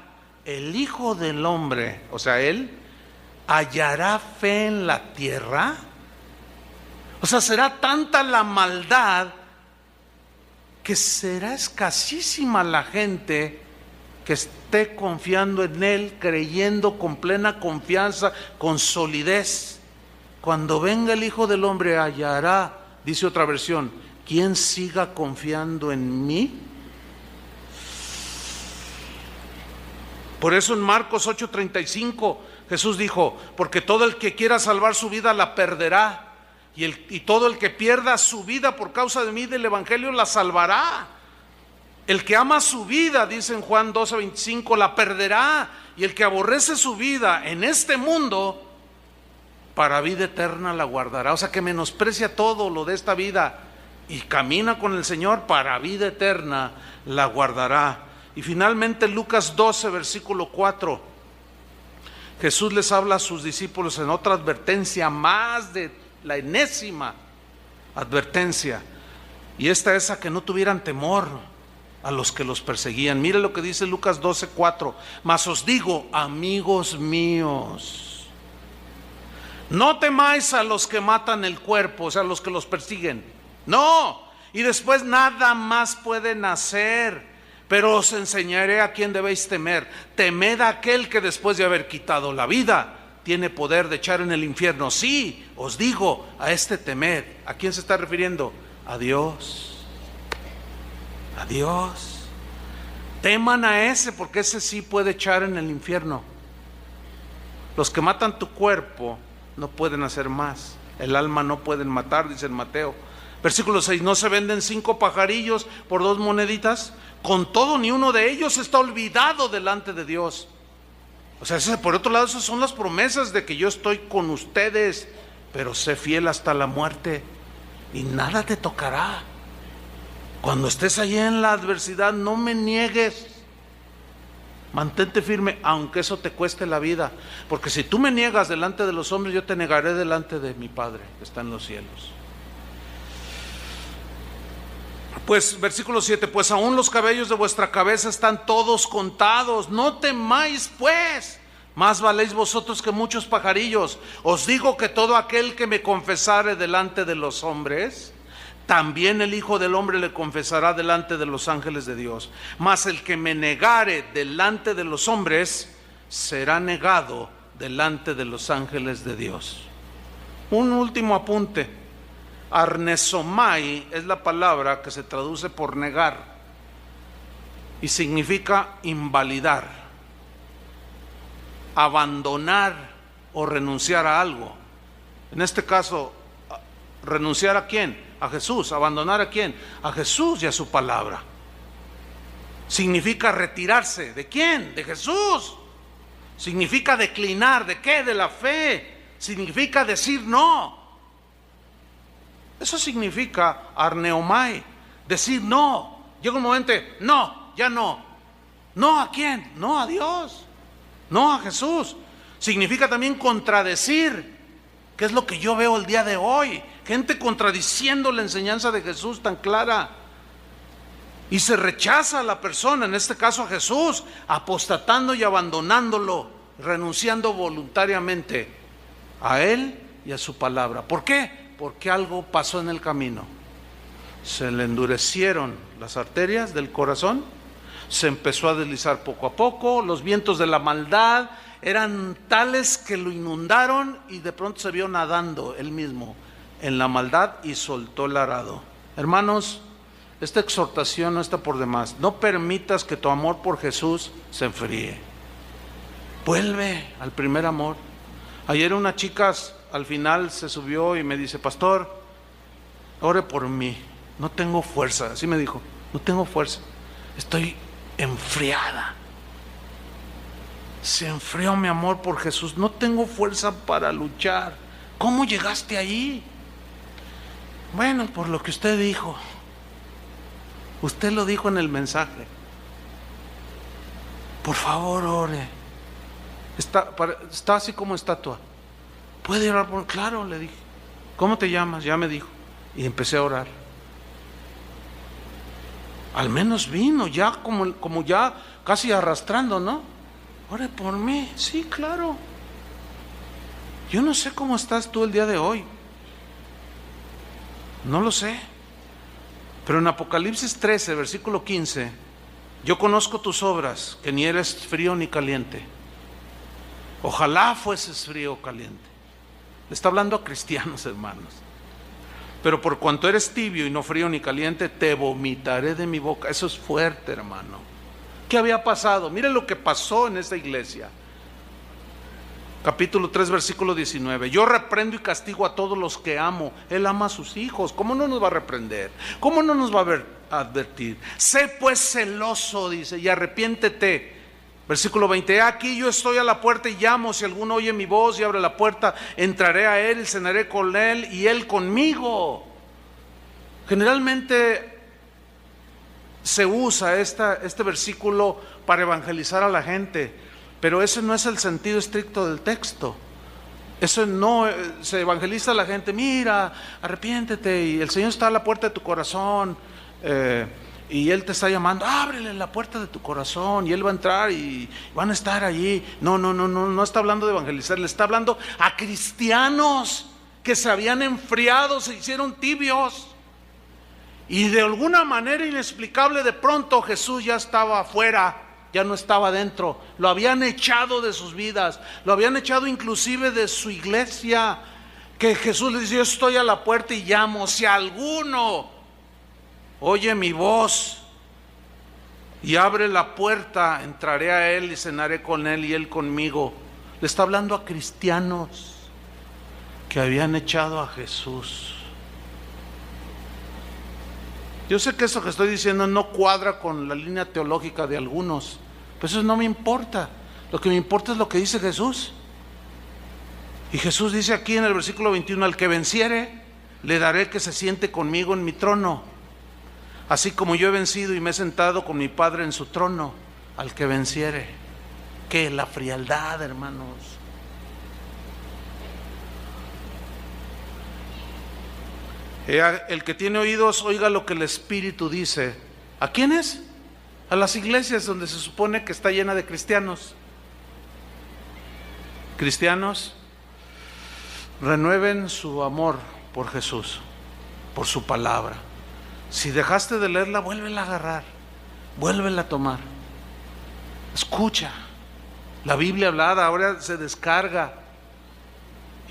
el Hijo del Hombre, o sea, Él, ¿hallará fe en la tierra? O sea, será tanta la maldad que será escasísima la gente que esté confiando en Él, creyendo con plena confianza, con solidez. Cuando venga el Hijo del Hombre, hallará, dice otra versión, ¿quién siga confiando en mí? Por eso en Marcos 8:35 Jesús dijo, porque todo el que quiera salvar su vida la perderá, y todo el que pierda su vida por causa de mí, del Evangelio, la salvará. El que ama su vida, dice en Juan 12:25, la perderá, y el que aborrece su vida en este mundo, para vida eterna la guardará. O sea, que menosprecia todo lo de esta vida y camina con el Señor, para vida eterna la guardará. Y finalmente Lucas 12, versículo 4, Jesús les habla a sus discípulos en otra advertencia más, de la enésima advertencia, y esta es a que no tuvieran temor a los que los perseguían. Mire lo que dice Lucas 12:4, mas os digo, amigos míos, no temáis a los que matan el cuerpo, o sea, a los que los persiguen, no, y después nada más pueden hacer. Pero os enseñaré a quién debéis temer. Temed a aquel que después de haber quitado la vida tiene poder de echar en el infierno. Sí, os digo, a este temed. ¿A quién se está refiriendo? A Dios. A Dios. Teman a ese, porque ese sí puede echar en el infierno. Los que matan tu cuerpo no pueden hacer más. El alma no pueden matar, dice en Mateo. Versículo 6, ¿no se venden 5 pajarillos por 2 moneditas? Con todo, ni uno de ellos está olvidado delante de Dios. O sea, por otro lado, esas son las promesas de que yo estoy con ustedes, pero sé fiel hasta la muerte y nada te tocará. Cuando estés allí en la adversidad, no me niegues. Mantente firme, aunque eso te cueste la vida. Porque si tú me niegas delante de los hombres, yo te negaré delante de mi Padre que está en los cielos. Pues versículo 7, pues aún los cabellos de vuestra cabeza están todos contados. No temáis pues, más valéis vosotros que muchos pajarillos. Os digo que todo aquel que me confesare delante de los hombres, también el Hijo del Hombre le confesará delante de los ángeles de Dios. Mas el que me negare delante de los hombres, será negado delante de los ángeles de Dios. Un último apunte. Arnesomai es la palabra que se traduce por negar y significa invalidar, abandonar o renunciar a algo. En este caso, ¿renunciar a quién? A Jesús. ¿Abandonar a quién? A Jesús y a su palabra. significa retirarse. ¿De quién? De Jesús. Significa declinar. ¿De qué? De la fe. Significa decir no. Eso significa arneomai, decir no. Llega un momento, no, ya no. ¿No a quién? No a Dios, no a Jesús. Significa también contradecir, que es lo que yo veo el día de hoy. Gente contradiciendo la enseñanza de Jesús tan clara. Y se rechaza a la persona, en este caso a Jesús, apostatando y abandonándolo, renunciando voluntariamente a Él y a su palabra. ¿Por qué? Porque algo pasó en el camino. Se le endurecieron las arterias del corazón, se empezó a deslizar poco a poco, los vientos de la maldad eran tales que lo inundaron y de pronto se vio nadando él mismo en la maldad y soltó el arado. Hermanos, esta exhortación no está por demás. No permitas que tu amor por Jesús se enfríe. Vuelve al primer amor. Ayer una chica al final se subió y me dice: pastor, ore por mí, no tengo fuerza. Así me dijo: no tengo fuerza, estoy enfriada. Se enfrió mi amor por Jesús, no tengo fuerza para luchar. ¿Cómo llegaste ahí? Bueno, por lo que usted dijo. Usted lo dijo en el mensaje. Por favor, ore. Está así como estatua. ¿Puede orar por mí? Claro, le dije. ¿Cómo te llamas? Ya me dijo. Y empecé a orar. Al menos vino, ya como ya casi arrastrando, ¿no? Ore por mí. Sí, claro. Yo no sé cómo estás tú el día de hoy. No lo sé. Pero en Apocalipsis 13, versículo 15, yo conozco tus obras, que ni eres frío ni caliente. Ojalá fueses frío o caliente. Le está hablando a cristianos, hermanos. Pero por cuanto eres tibio y no frío ni caliente, te vomitaré de mi boca. Eso es fuerte, hermano. ¿Qué había pasado? Mire lo que pasó en esta iglesia. Capítulo 3, versículo 19. Yo reprendo y castigo a todos los que amo. Él ama a sus hijos. ¿Cómo no nos va a reprender? ¿Cómo no nos va a advertir? Sé pues celoso, dice, y arrepiéntete. Versículo 20. Aquí yo estoy a la puerta y llamo. Si alguno oye mi voz y abre la puerta, entraré a él y cenaré con él y él conmigo. Generalmente se usa este versículo para evangelizar a la gente. Pero ese no es el sentido estricto del texto. Eso no se evangeliza a la gente. Mira, arrepiéntete y el Señor está a la puerta de tu corazón y Él te está llamando. Ábrele la puerta de tu corazón y Él va a entrar y van a estar allí. No está hablando de evangelizar. Le está hablando a cristianos que se habían enfriado, se hicieron tibios y de alguna manera inexplicable de pronto Jesús ya estaba afuera. Ya no estaba dentro, lo habían echado de sus vidas, lo habían echado inclusive de su iglesia, que Jesús les dice: yo estoy a la puerta y llamo, si alguno oye mi voz y abre la puerta, entraré a él y cenaré con él y él conmigo. Le está hablando a cristianos que habían echado a Jesús. Yo sé que eso que estoy diciendo no cuadra con la línea teológica de algunos, pero eso no me importa. Lo que me importa es lo que dice Jesús. Y Jesús dice aquí en el versículo 21: al que venciere, le daré que se siente conmigo en mi trono, así como yo he vencido y me he sentado con mi Padre en su trono. Al que venciere. ¿Qué? La frialdad, hermanos. El que tiene oídos, oiga lo que el Espíritu dice. ¿A quiénes? A las iglesias donde se supone que está llena de cristianos. Cristianos, renueven su amor por Jesús, por su palabra. Si dejaste de leerla, vuélvela a agarrar, vuélvela a tomar. Escucha la Biblia hablada, ahora se descarga.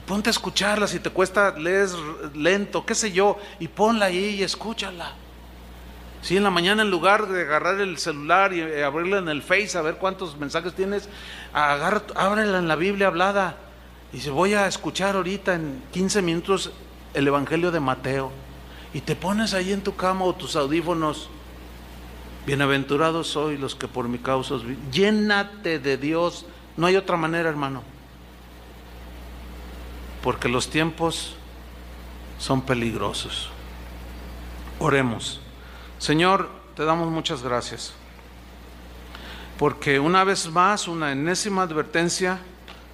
Ponte a escucharla, si te cuesta, lees lento, qué sé yo, y ponla ahí y escúchala. Si en la mañana, en lugar de agarrar el celular y abrirla en el Face a ver cuántos mensajes tienes, ábrela en la Biblia hablada. Y dice: voy a escuchar ahorita en 15 minutos el Evangelio de Mateo. Y te pones ahí en tu cama o tus audífonos Bienaventurados sois los que por mi causa os viven. Llénate de Dios. No hay otra manera, hermano. Porque los tiempos son peligrosos. Oremos. Señor, te damos muchas gracias. Porque una vez más, una enésima advertencia,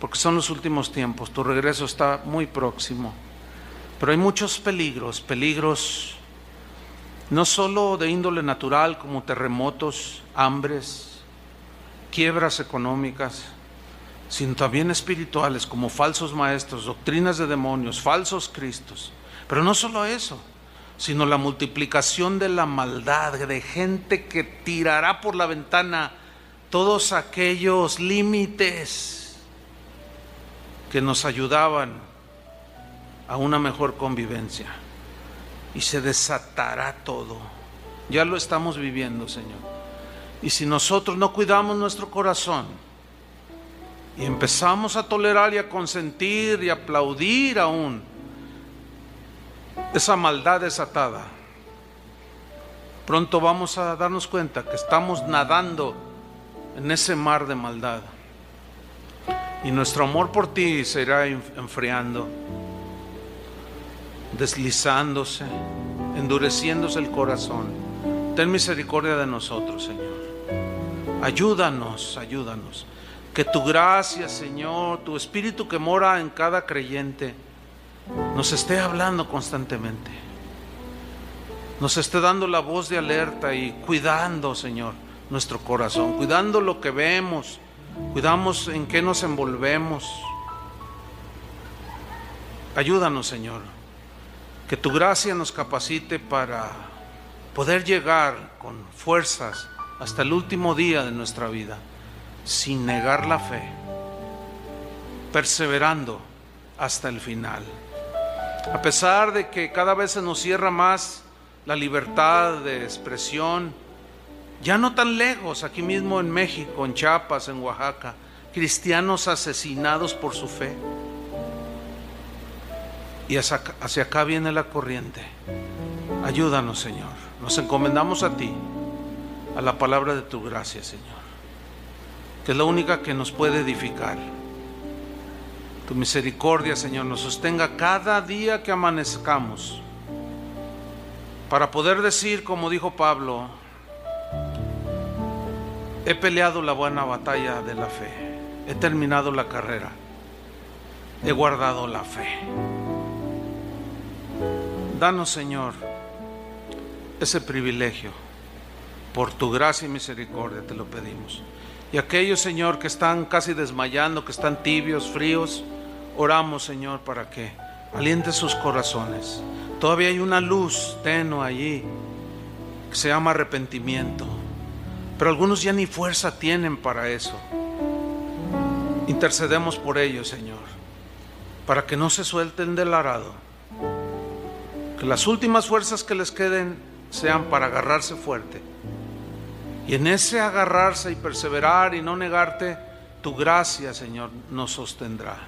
porque son los últimos tiempos. Tu regreso está muy próximo. Pero hay muchos peligros no solo de índole natural como terremotos, hambres, quiebras económicas, sino también espirituales como falsos maestros, doctrinas de demonios, falsos cristos. Pero no solo eso, sino la multiplicación de la maldad, de gente que tirará por la ventana todos aquellos límites que nos ayudaban a una mejor convivencia. Y se desatará todo. Ya lo estamos viviendo, Señor. Y si nosotros no cuidamos nuestro corazón y empezamos a tolerar y a consentir y a aplaudir aún esa maldad desatada, pronto vamos a darnos cuenta que estamos nadando en ese mar de maldad. Y nuestro amor por ti se irá enfriando, deslizándose, endureciéndose el corazón. Ten misericordia de nosotros, Señor. Ayúdanos. Que tu gracia, Señor, tu Espíritu que mora en cada creyente, nos esté hablando constantemente. Nos esté dando la voz de alerta y cuidando, Señor, nuestro corazón, cuidando lo que vemos, cuidamos en qué nos envolvemos. Ayúdanos, Señor. Que tu gracia nos capacite para poder llegar con fuerzas hasta el último día de nuestra vida, sin negar la fe, perseverando hasta el final. A pesar de que cada vez se nos cierra más la libertad de expresión, ya no tan lejos, aquí mismo en México, en Chiapas, en Oaxaca, cristianos asesinados por su fe. Y hacia acá viene la corriente. Ayúdanos, Señor. Nos encomendamos a ti, a la palabra de tu gracia, Señor, que es la única que nos puede edificar. Tu misericordia, Señor, nos sostenga cada día que amanezcamos, para poder decir, como dijo Pablo: he peleado la buena batalla de la fe, he terminado la carrera, he guardado la fe. Danos, Señor, ese privilegio. Por tu gracia y misericordia te lo pedimos. Y aquellos, Señor, que están casi desmayando, que están tibios, fríos, oramos, Señor, para que alientes sus corazones. Todavía hay una luz tenue allí que se llama arrepentimiento, pero algunos ya ni fuerza tienen para eso. Intercedemos por ellos, Señor, para que no se suelten del arado, que las últimas fuerzas que les queden sean para agarrarse fuerte. Y en ese agarrarse y perseverar y no negarte, tu gracia, Señor, nos sostendrá.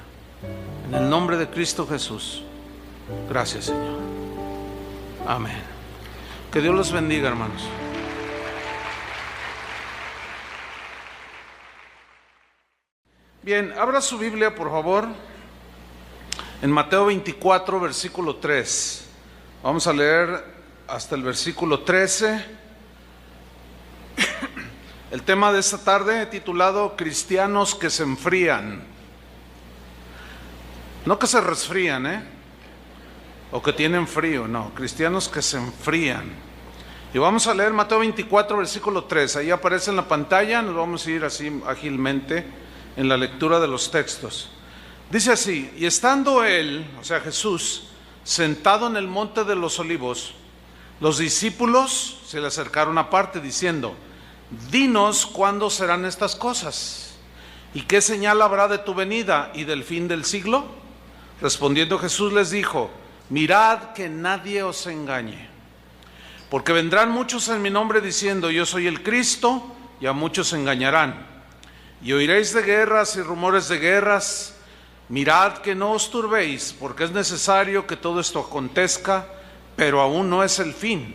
En el nombre de Cristo Jesús. Gracias, Señor. Amén. Que Dios los bendiga, hermanos. Bien, abra su Biblia, por favor, en Mateo 24, versículo 3. Vamos a leer hasta el versículo 13. El tema de esta tarde he titulado Cristianos que se enfrían. No que se resfrían, o que tienen frío, no, cristianos que se enfrían. Y vamos a leer Mateo 24, versículo 3. Ahí aparece en la pantalla, nos vamos a ir así ágilmente en la lectura de los textos. Dice así: y estando él, o sea Jesús, sentado en el monte de los olivos, los discípulos se le acercaron aparte diciendo: dinos cuándo serán estas cosas, y qué señal habrá de tu venida y del fin del siglo. Respondiendo Jesús les dijo: mirad que nadie os engañe, porque vendrán muchos en mi nombre diciendo: yo soy el Cristo, y a muchos engañarán. Y oiréis de guerras y rumores de guerras. Mirad que no os turbéis, porque es necesario que todo esto acontezca, pero aún no es el fin,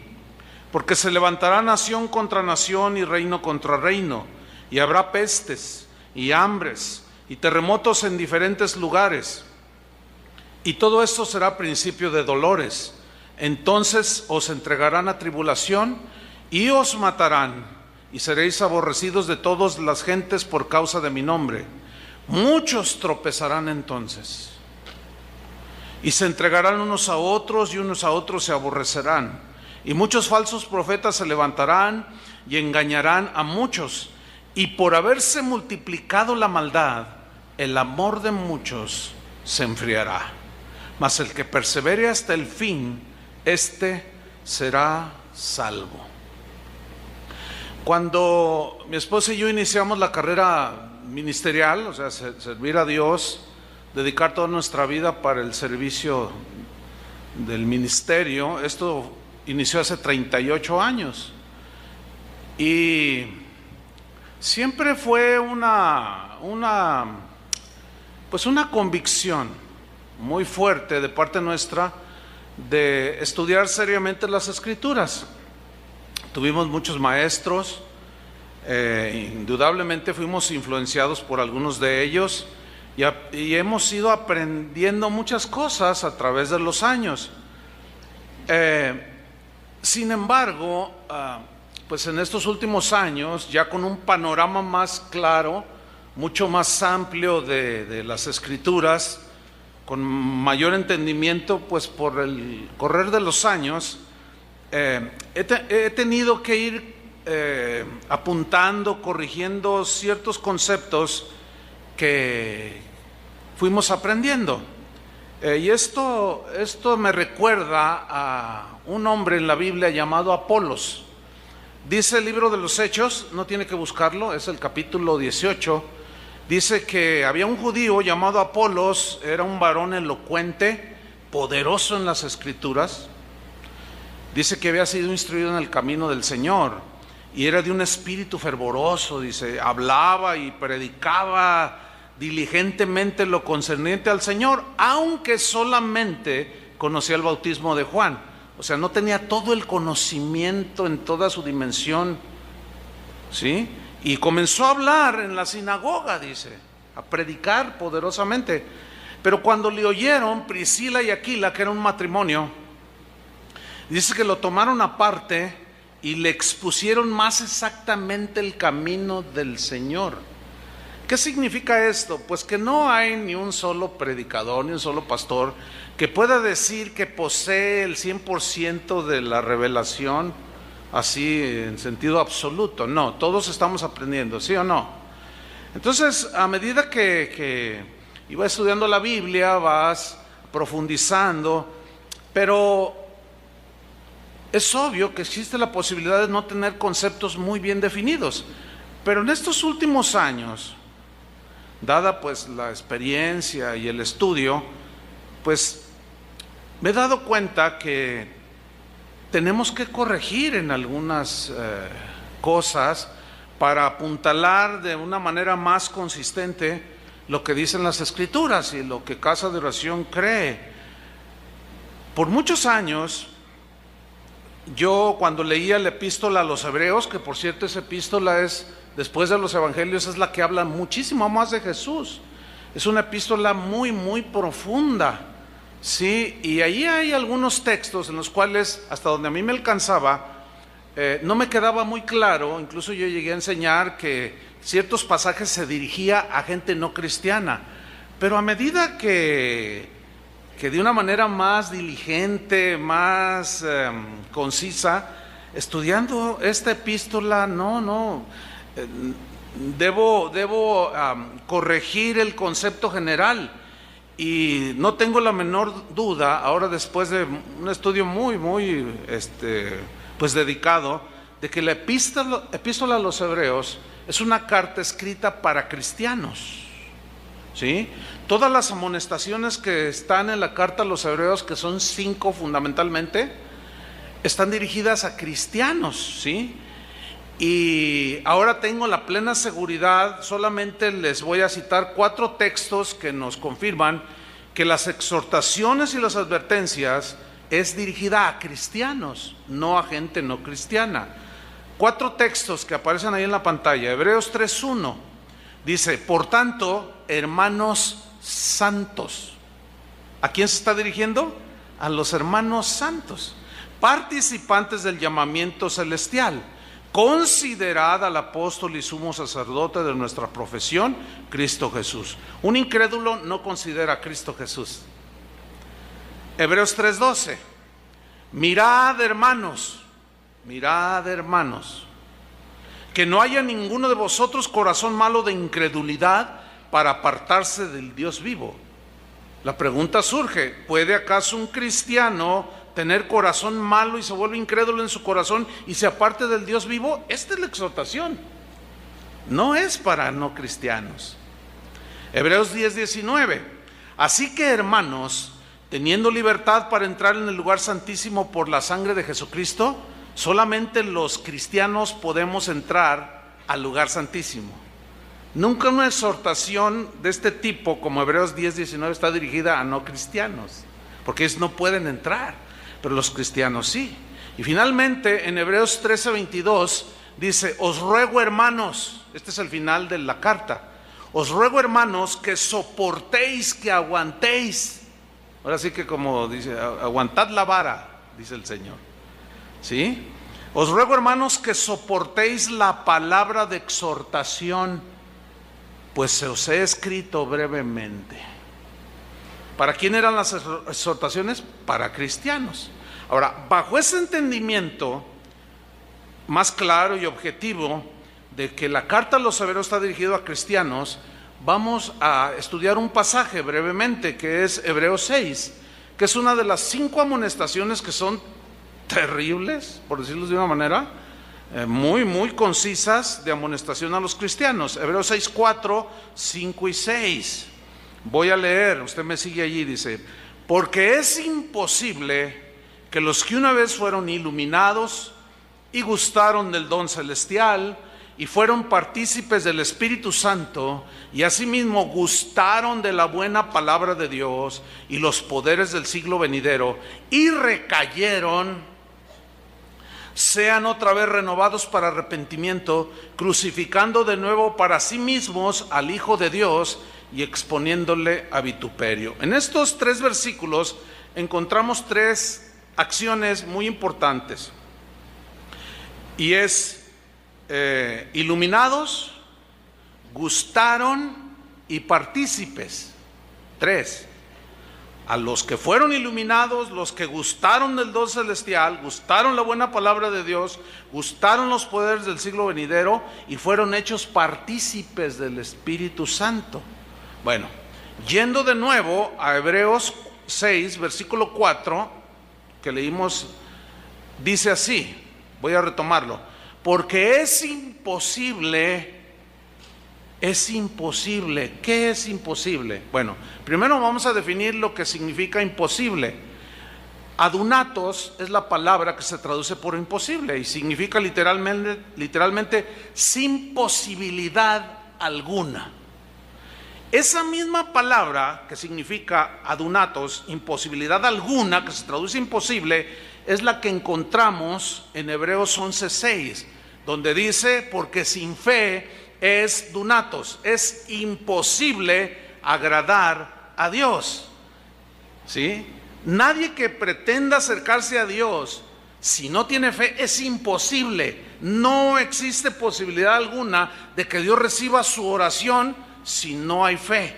Porque se levantará nación contra nación y reino contra reino, y habrá pestes y hambres y terremotos en diferentes lugares. Y todo esto será principio de dolores. Entonces os entregarán a tribulación y os matarán, y seréis aborrecidos de todas las gentes por causa de mi nombre. Muchos tropezarán entonces, y se entregarán unos a otros, y unos a otros se aborrecerán. Y muchos falsos profetas se levantarán y engañarán a muchos. Y por haberse multiplicado la maldad, el amor de muchos se enfriará. Mas el que persevere hasta el fin, éste será salvo. Cuando mi esposa y yo iniciamos la carrera ministerial, o sea, servir a Dios, dedicar toda nuestra vida para el servicio del ministerio, esto inició hace 38 años. Y siempre fue una convicción muy fuerte de parte nuestra de estudiar seriamente las Escrituras. Tuvimos muchos maestros, indudablemente fuimos influenciados por algunos de ellos y hemos ido aprendiendo muchas cosas a través de los años. Sin embargo, pues en estos últimos años, ya con un panorama más claro, mucho más amplio de las Escrituras, con mayor entendimiento, pues por el correr de los años, he tenido que ir apuntando, corrigiendo ciertos conceptos que fuimos aprendiendo. Y esto me recuerda a un hombre en la Biblia llamado Apolos. Dice el libro de los Hechos, no tiene que buscarlo, es el capítulo 18. Dice que había un judío llamado Apolos, era un varón elocuente, poderoso en las Escrituras. Dice que había sido instruido en el camino del Señor y era de un espíritu fervoroso. Dice, hablaba y predicaba diligentemente lo concerniente al Señor, aunque solamente conocía el bautismo de Juan. O sea, no tenía todo el conocimiento en toda su dimensión, ¿sí? Y comenzó a hablar en la sinagoga, dice, a predicar poderosamente. Pero cuando le oyeron Priscila y Aquila, que era un matrimonio, dice que lo tomaron aparte y le expusieron más exactamente el camino del Señor. ¿Qué significa esto? Pues que no hay ni un solo predicador, ni un solo pastor que pueda decir que posee el 100% de la revelación, así en sentido absoluto. No, todos estamos aprendiendo, ¿sí o no? Entonces, a medida que iba estudiando la Biblia, vas profundizando, pero es obvio que existe la posibilidad de no tener conceptos muy bien definidos. Pero en estos últimos años, dada pues la experiencia y el estudio, pues me he dado cuenta que tenemos que corregir en algunas cosas para apuntalar de una manera más consistente lo que dicen las Escrituras y lo que Casa de Oración cree. Por muchos años, yo cuando leía la epístola a los Hebreos, que por cierto esa epístola es, después de los Evangelios, es la que habla muchísimo más de Jesús. Es una epístola muy, muy profunda, ¿sí? Y ahí hay algunos textos en los cuales, hasta donde a mí me alcanzaba, no me quedaba muy claro. Incluso yo llegué a enseñar que ciertos pasajes se dirigía a gente no cristiana. Pero a medida que de una manera más diligente, más concisa, estudiando esta epístola, debo corregir el concepto general. Y no tengo la menor duda, ahora después de un estudio muy pues dedicado, de que la epístola a los Hebreos es una carta escrita para cristianos, ¿sí? Todas las amonestaciones que están en la carta a los Hebreos, que son 5 fundamentalmente, están dirigidas a cristianos, ¿sí? Y ahora tengo la plena seguridad, solamente les voy a citar 4 textos que nos confirman que las exhortaciones y las advertencias es dirigida a cristianos, no a gente no cristiana. 4 textos que aparecen ahí en la pantalla. Hebreos 3:1 dice: por tanto, hermanos santos. ¿A quién se está dirigiendo? A los hermanos santos, participantes del llamamiento celestial. Considerad al apóstol y sumo sacerdote de nuestra profesión, Cristo Jesús. Un incrédulo no considera a Cristo Jesús. Hebreos 3:12: mirad, hermanos, que no haya ninguno de vosotros corazón malo de incredulidad para apartarse del Dios vivo. La pregunta surge: ¿puede acaso un cristiano tener corazón malo y se vuelve incrédulo en su corazón y se aparte del Dios vivo? Esta es la exhortación, no es para no cristianos. Hebreos 10:19: así que, hermanos, teniendo libertad para entrar en el lugar santísimo por la sangre de Jesucristo, solamente los cristianos podemos entrar al lugar santísimo. Nunca una exhortación de este tipo como Hebreos 10:19 está dirigida a no cristianos, porque ellos no pueden entrar, pero los cristianos sí. Y finalmente en Hebreos 13:22 dice: os ruego, hermanos, este es el final de la carta, os ruego, hermanos, que soportéis, que aguantéis. Ahora sí que, como dice, aguantad la vara, dice el Señor, ¿sí? Os ruego, hermanos, que soportéis la palabra de exhortación, pues se os he escrito brevemente. ¿Para quién eran las exhortaciones? Para cristianos. Ahora, bajo ese entendimiento más claro y objetivo de que la carta a los hebreos está dirigida a cristianos, vamos a estudiar un pasaje brevemente que es Hebreos 6, que es una de las 5 amonestaciones que son terribles, por decirlo de una manera, muy concisas, de amonestación a los cristianos. Hebreos 6, 4, 5 y 6. Voy a leer, usted me sigue allí, dice: porque es imposible que los que una vez fueron iluminados y gustaron del don celestial y fueron partícipes del Espíritu Santo y asimismo gustaron de la buena palabra de Dios y los poderes del siglo venidero y recayeron, sean otra vez renovados para arrepentimiento, crucificando de nuevo para sí mismos al Hijo de Dios y exponiéndole a vituperio. En estos 3 versículos encontramos 3 acciones muy importantes, y es iluminados, gustaron y partícipes. 3. A los que fueron iluminados, los que gustaron del don celestial, gustaron la buena palabra de Dios, gustaron los poderes del siglo venidero y fueron hechos partícipes del Espíritu Santo. Bueno, yendo de nuevo a Hebreos 6, versículo 4, que leímos, dice así, voy a retomarlo: porque es imposible. ¿Qué es imposible? Bueno, primero vamos a definir lo que significa imposible. Adunatos es la palabra que se traduce por imposible y significa literalmente sin posibilidad alguna. Esa misma palabra que significa adunatos, imposibilidad alguna, que se traduce imposible, es la que encontramos en Hebreos 11:6, donde dice: porque sin fe es dunatos, es imposible agradar a Dios. ¿Sí? Nadie que pretenda acercarse a Dios si no tiene fe, es imposible. No existe posibilidad alguna de que Dios reciba su oración si no hay fe.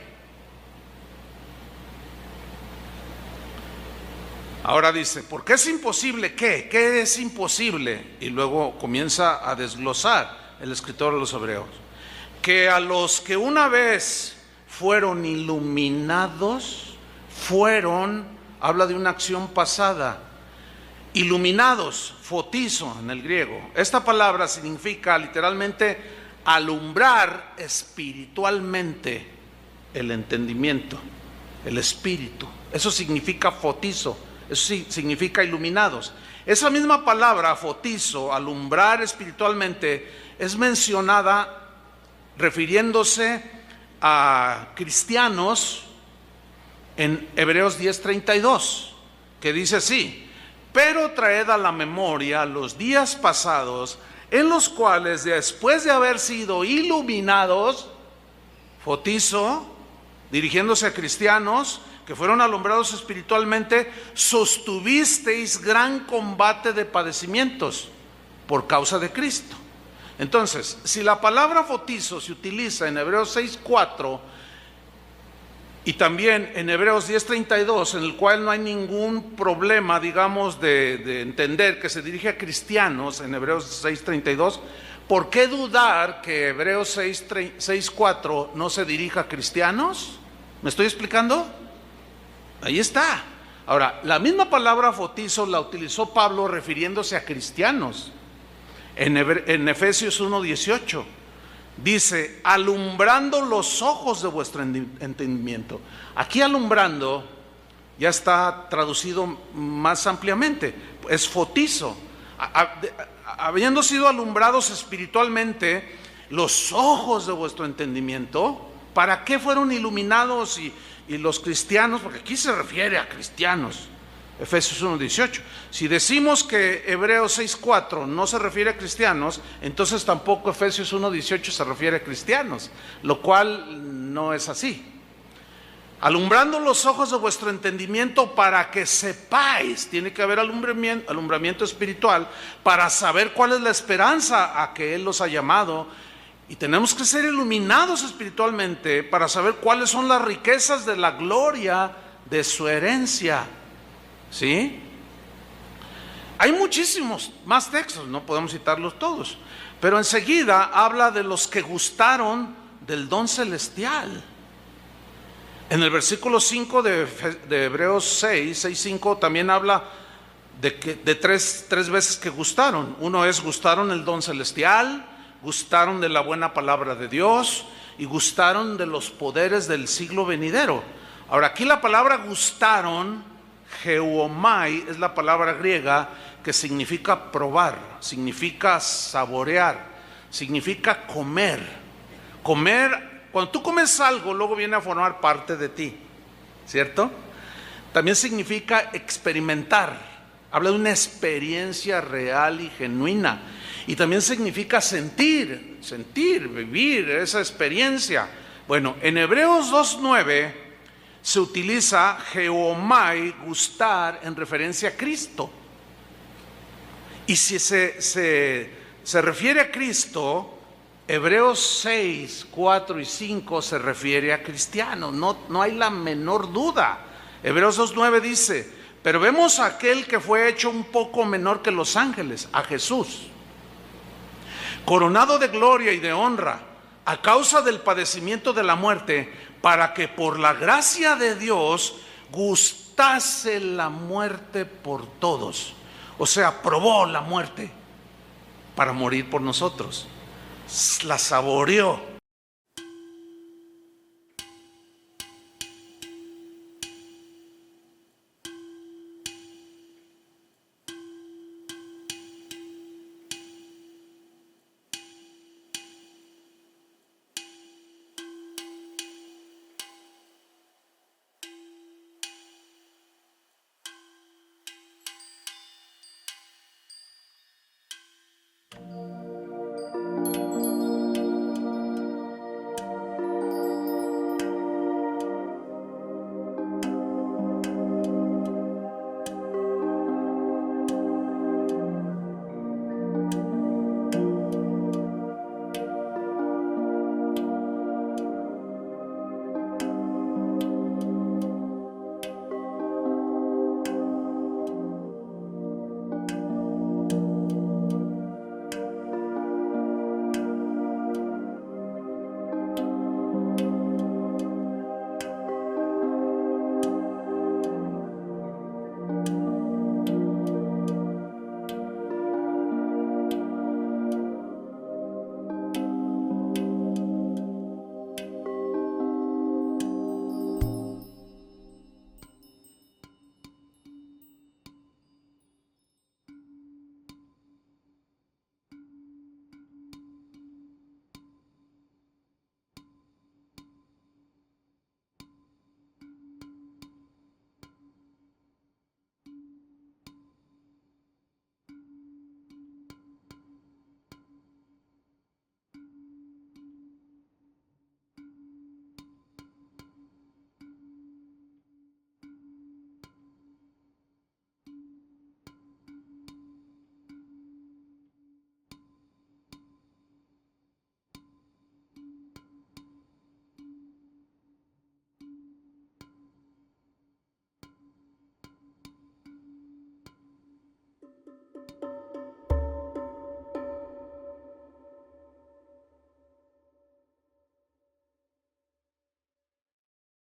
Ahora dice: ¿por qué es imposible? ¿Qué es imposible? Y luego comienza a desglosar el escritor de los Hebreos. Que a los que una vez fueron iluminados, habla de una acción pasada. Iluminados, fotizo en el griego. Esta palabra significa literalmente alumbrar espiritualmente el entendimiento, el espíritu. Eso significa fotizo, eso significa iluminados. Esa misma palabra, fotizo, alumbrar espiritualmente, es mencionada refiriéndose a cristianos en Hebreos 10:32. que dice así: pero traed a la memoria los días pasados, en los cuales después de haber sido iluminados, fotizo, dirigiéndose a cristianos que fueron alumbrados espiritualmente, sostuvisteis gran combate de padecimientos por causa de Cristo. Entonces, si la palabra fotizo se utiliza en Hebreos 6:4 y también en Hebreos 10:32, en el cual no hay ningún problema, digamos, de entender que se dirige a cristianos, en Hebreos 6:32, ¿por qué dudar que Hebreos 6:4 no se dirija a cristianos? ¿Me estoy explicando? Ahí está. Ahora, la misma palabra fotizo la utilizó Pablo refiriéndose a cristianos. En Efesios 1:18 dice: alumbrando los ojos de vuestro entendimiento. Aquí alumbrando ya está traducido más ampliamente, es fotizo. Habiendo sido alumbrados espiritualmente los ojos de vuestro entendimiento. ¿Para qué fueron iluminados y los cristianos? Porque aquí se refiere a cristianos. Efesios 1:18. Si decimos que Hebreos 6:4 no se refiere a cristianos, entonces tampoco Efesios 1:18 se refiere a cristianos, lo cual no es así. Alumbrando los ojos de vuestro entendimiento para que sepáis, tiene que haber alumbramiento espiritual para saber cuál es la esperanza a que Él los ha llamado, y tenemos que ser iluminados espiritualmente para saber cuáles son las riquezas de la gloria de su herencia. ¿Sí? Hay muchísimos más textos, no podemos citarlos todos, pero enseguida habla de los que gustaron del don celestial. En el versículo 5 de Hebreos 6:5 también habla de tres veces que gustaron. Uno es: gustaron el don celestial, gustaron de la buena palabra de Dios y gustaron de los poderes del siglo venidero. Ahora, aquí la palabra gustaron, geomai, es la palabra griega que significa probar, significa saborear, significa comer. Comer, cuando tú comes algo, luego viene a formar parte de ti, ¿cierto? También significa experimentar, habla de una experiencia real y genuina. Y también significa sentir, vivir esa experiencia. Bueno, en Hebreos 2:9 se utiliza geomai, gustar, en referencia a Cristo. Y si se refiere a Cristo, Hebreos 6:4 y 5 se refiere a cristianos, no hay la menor duda. Hebreos 2:9 dice: pero vemos a aquel que fue hecho un poco menor que los ángeles, a Jesús, coronado de gloria y de honra, a causa del padecimiento de la muerte, para que por la gracia de Dios gustase la muerte por todos. O sea, probó la muerte para morir por nosotros, la saboreó.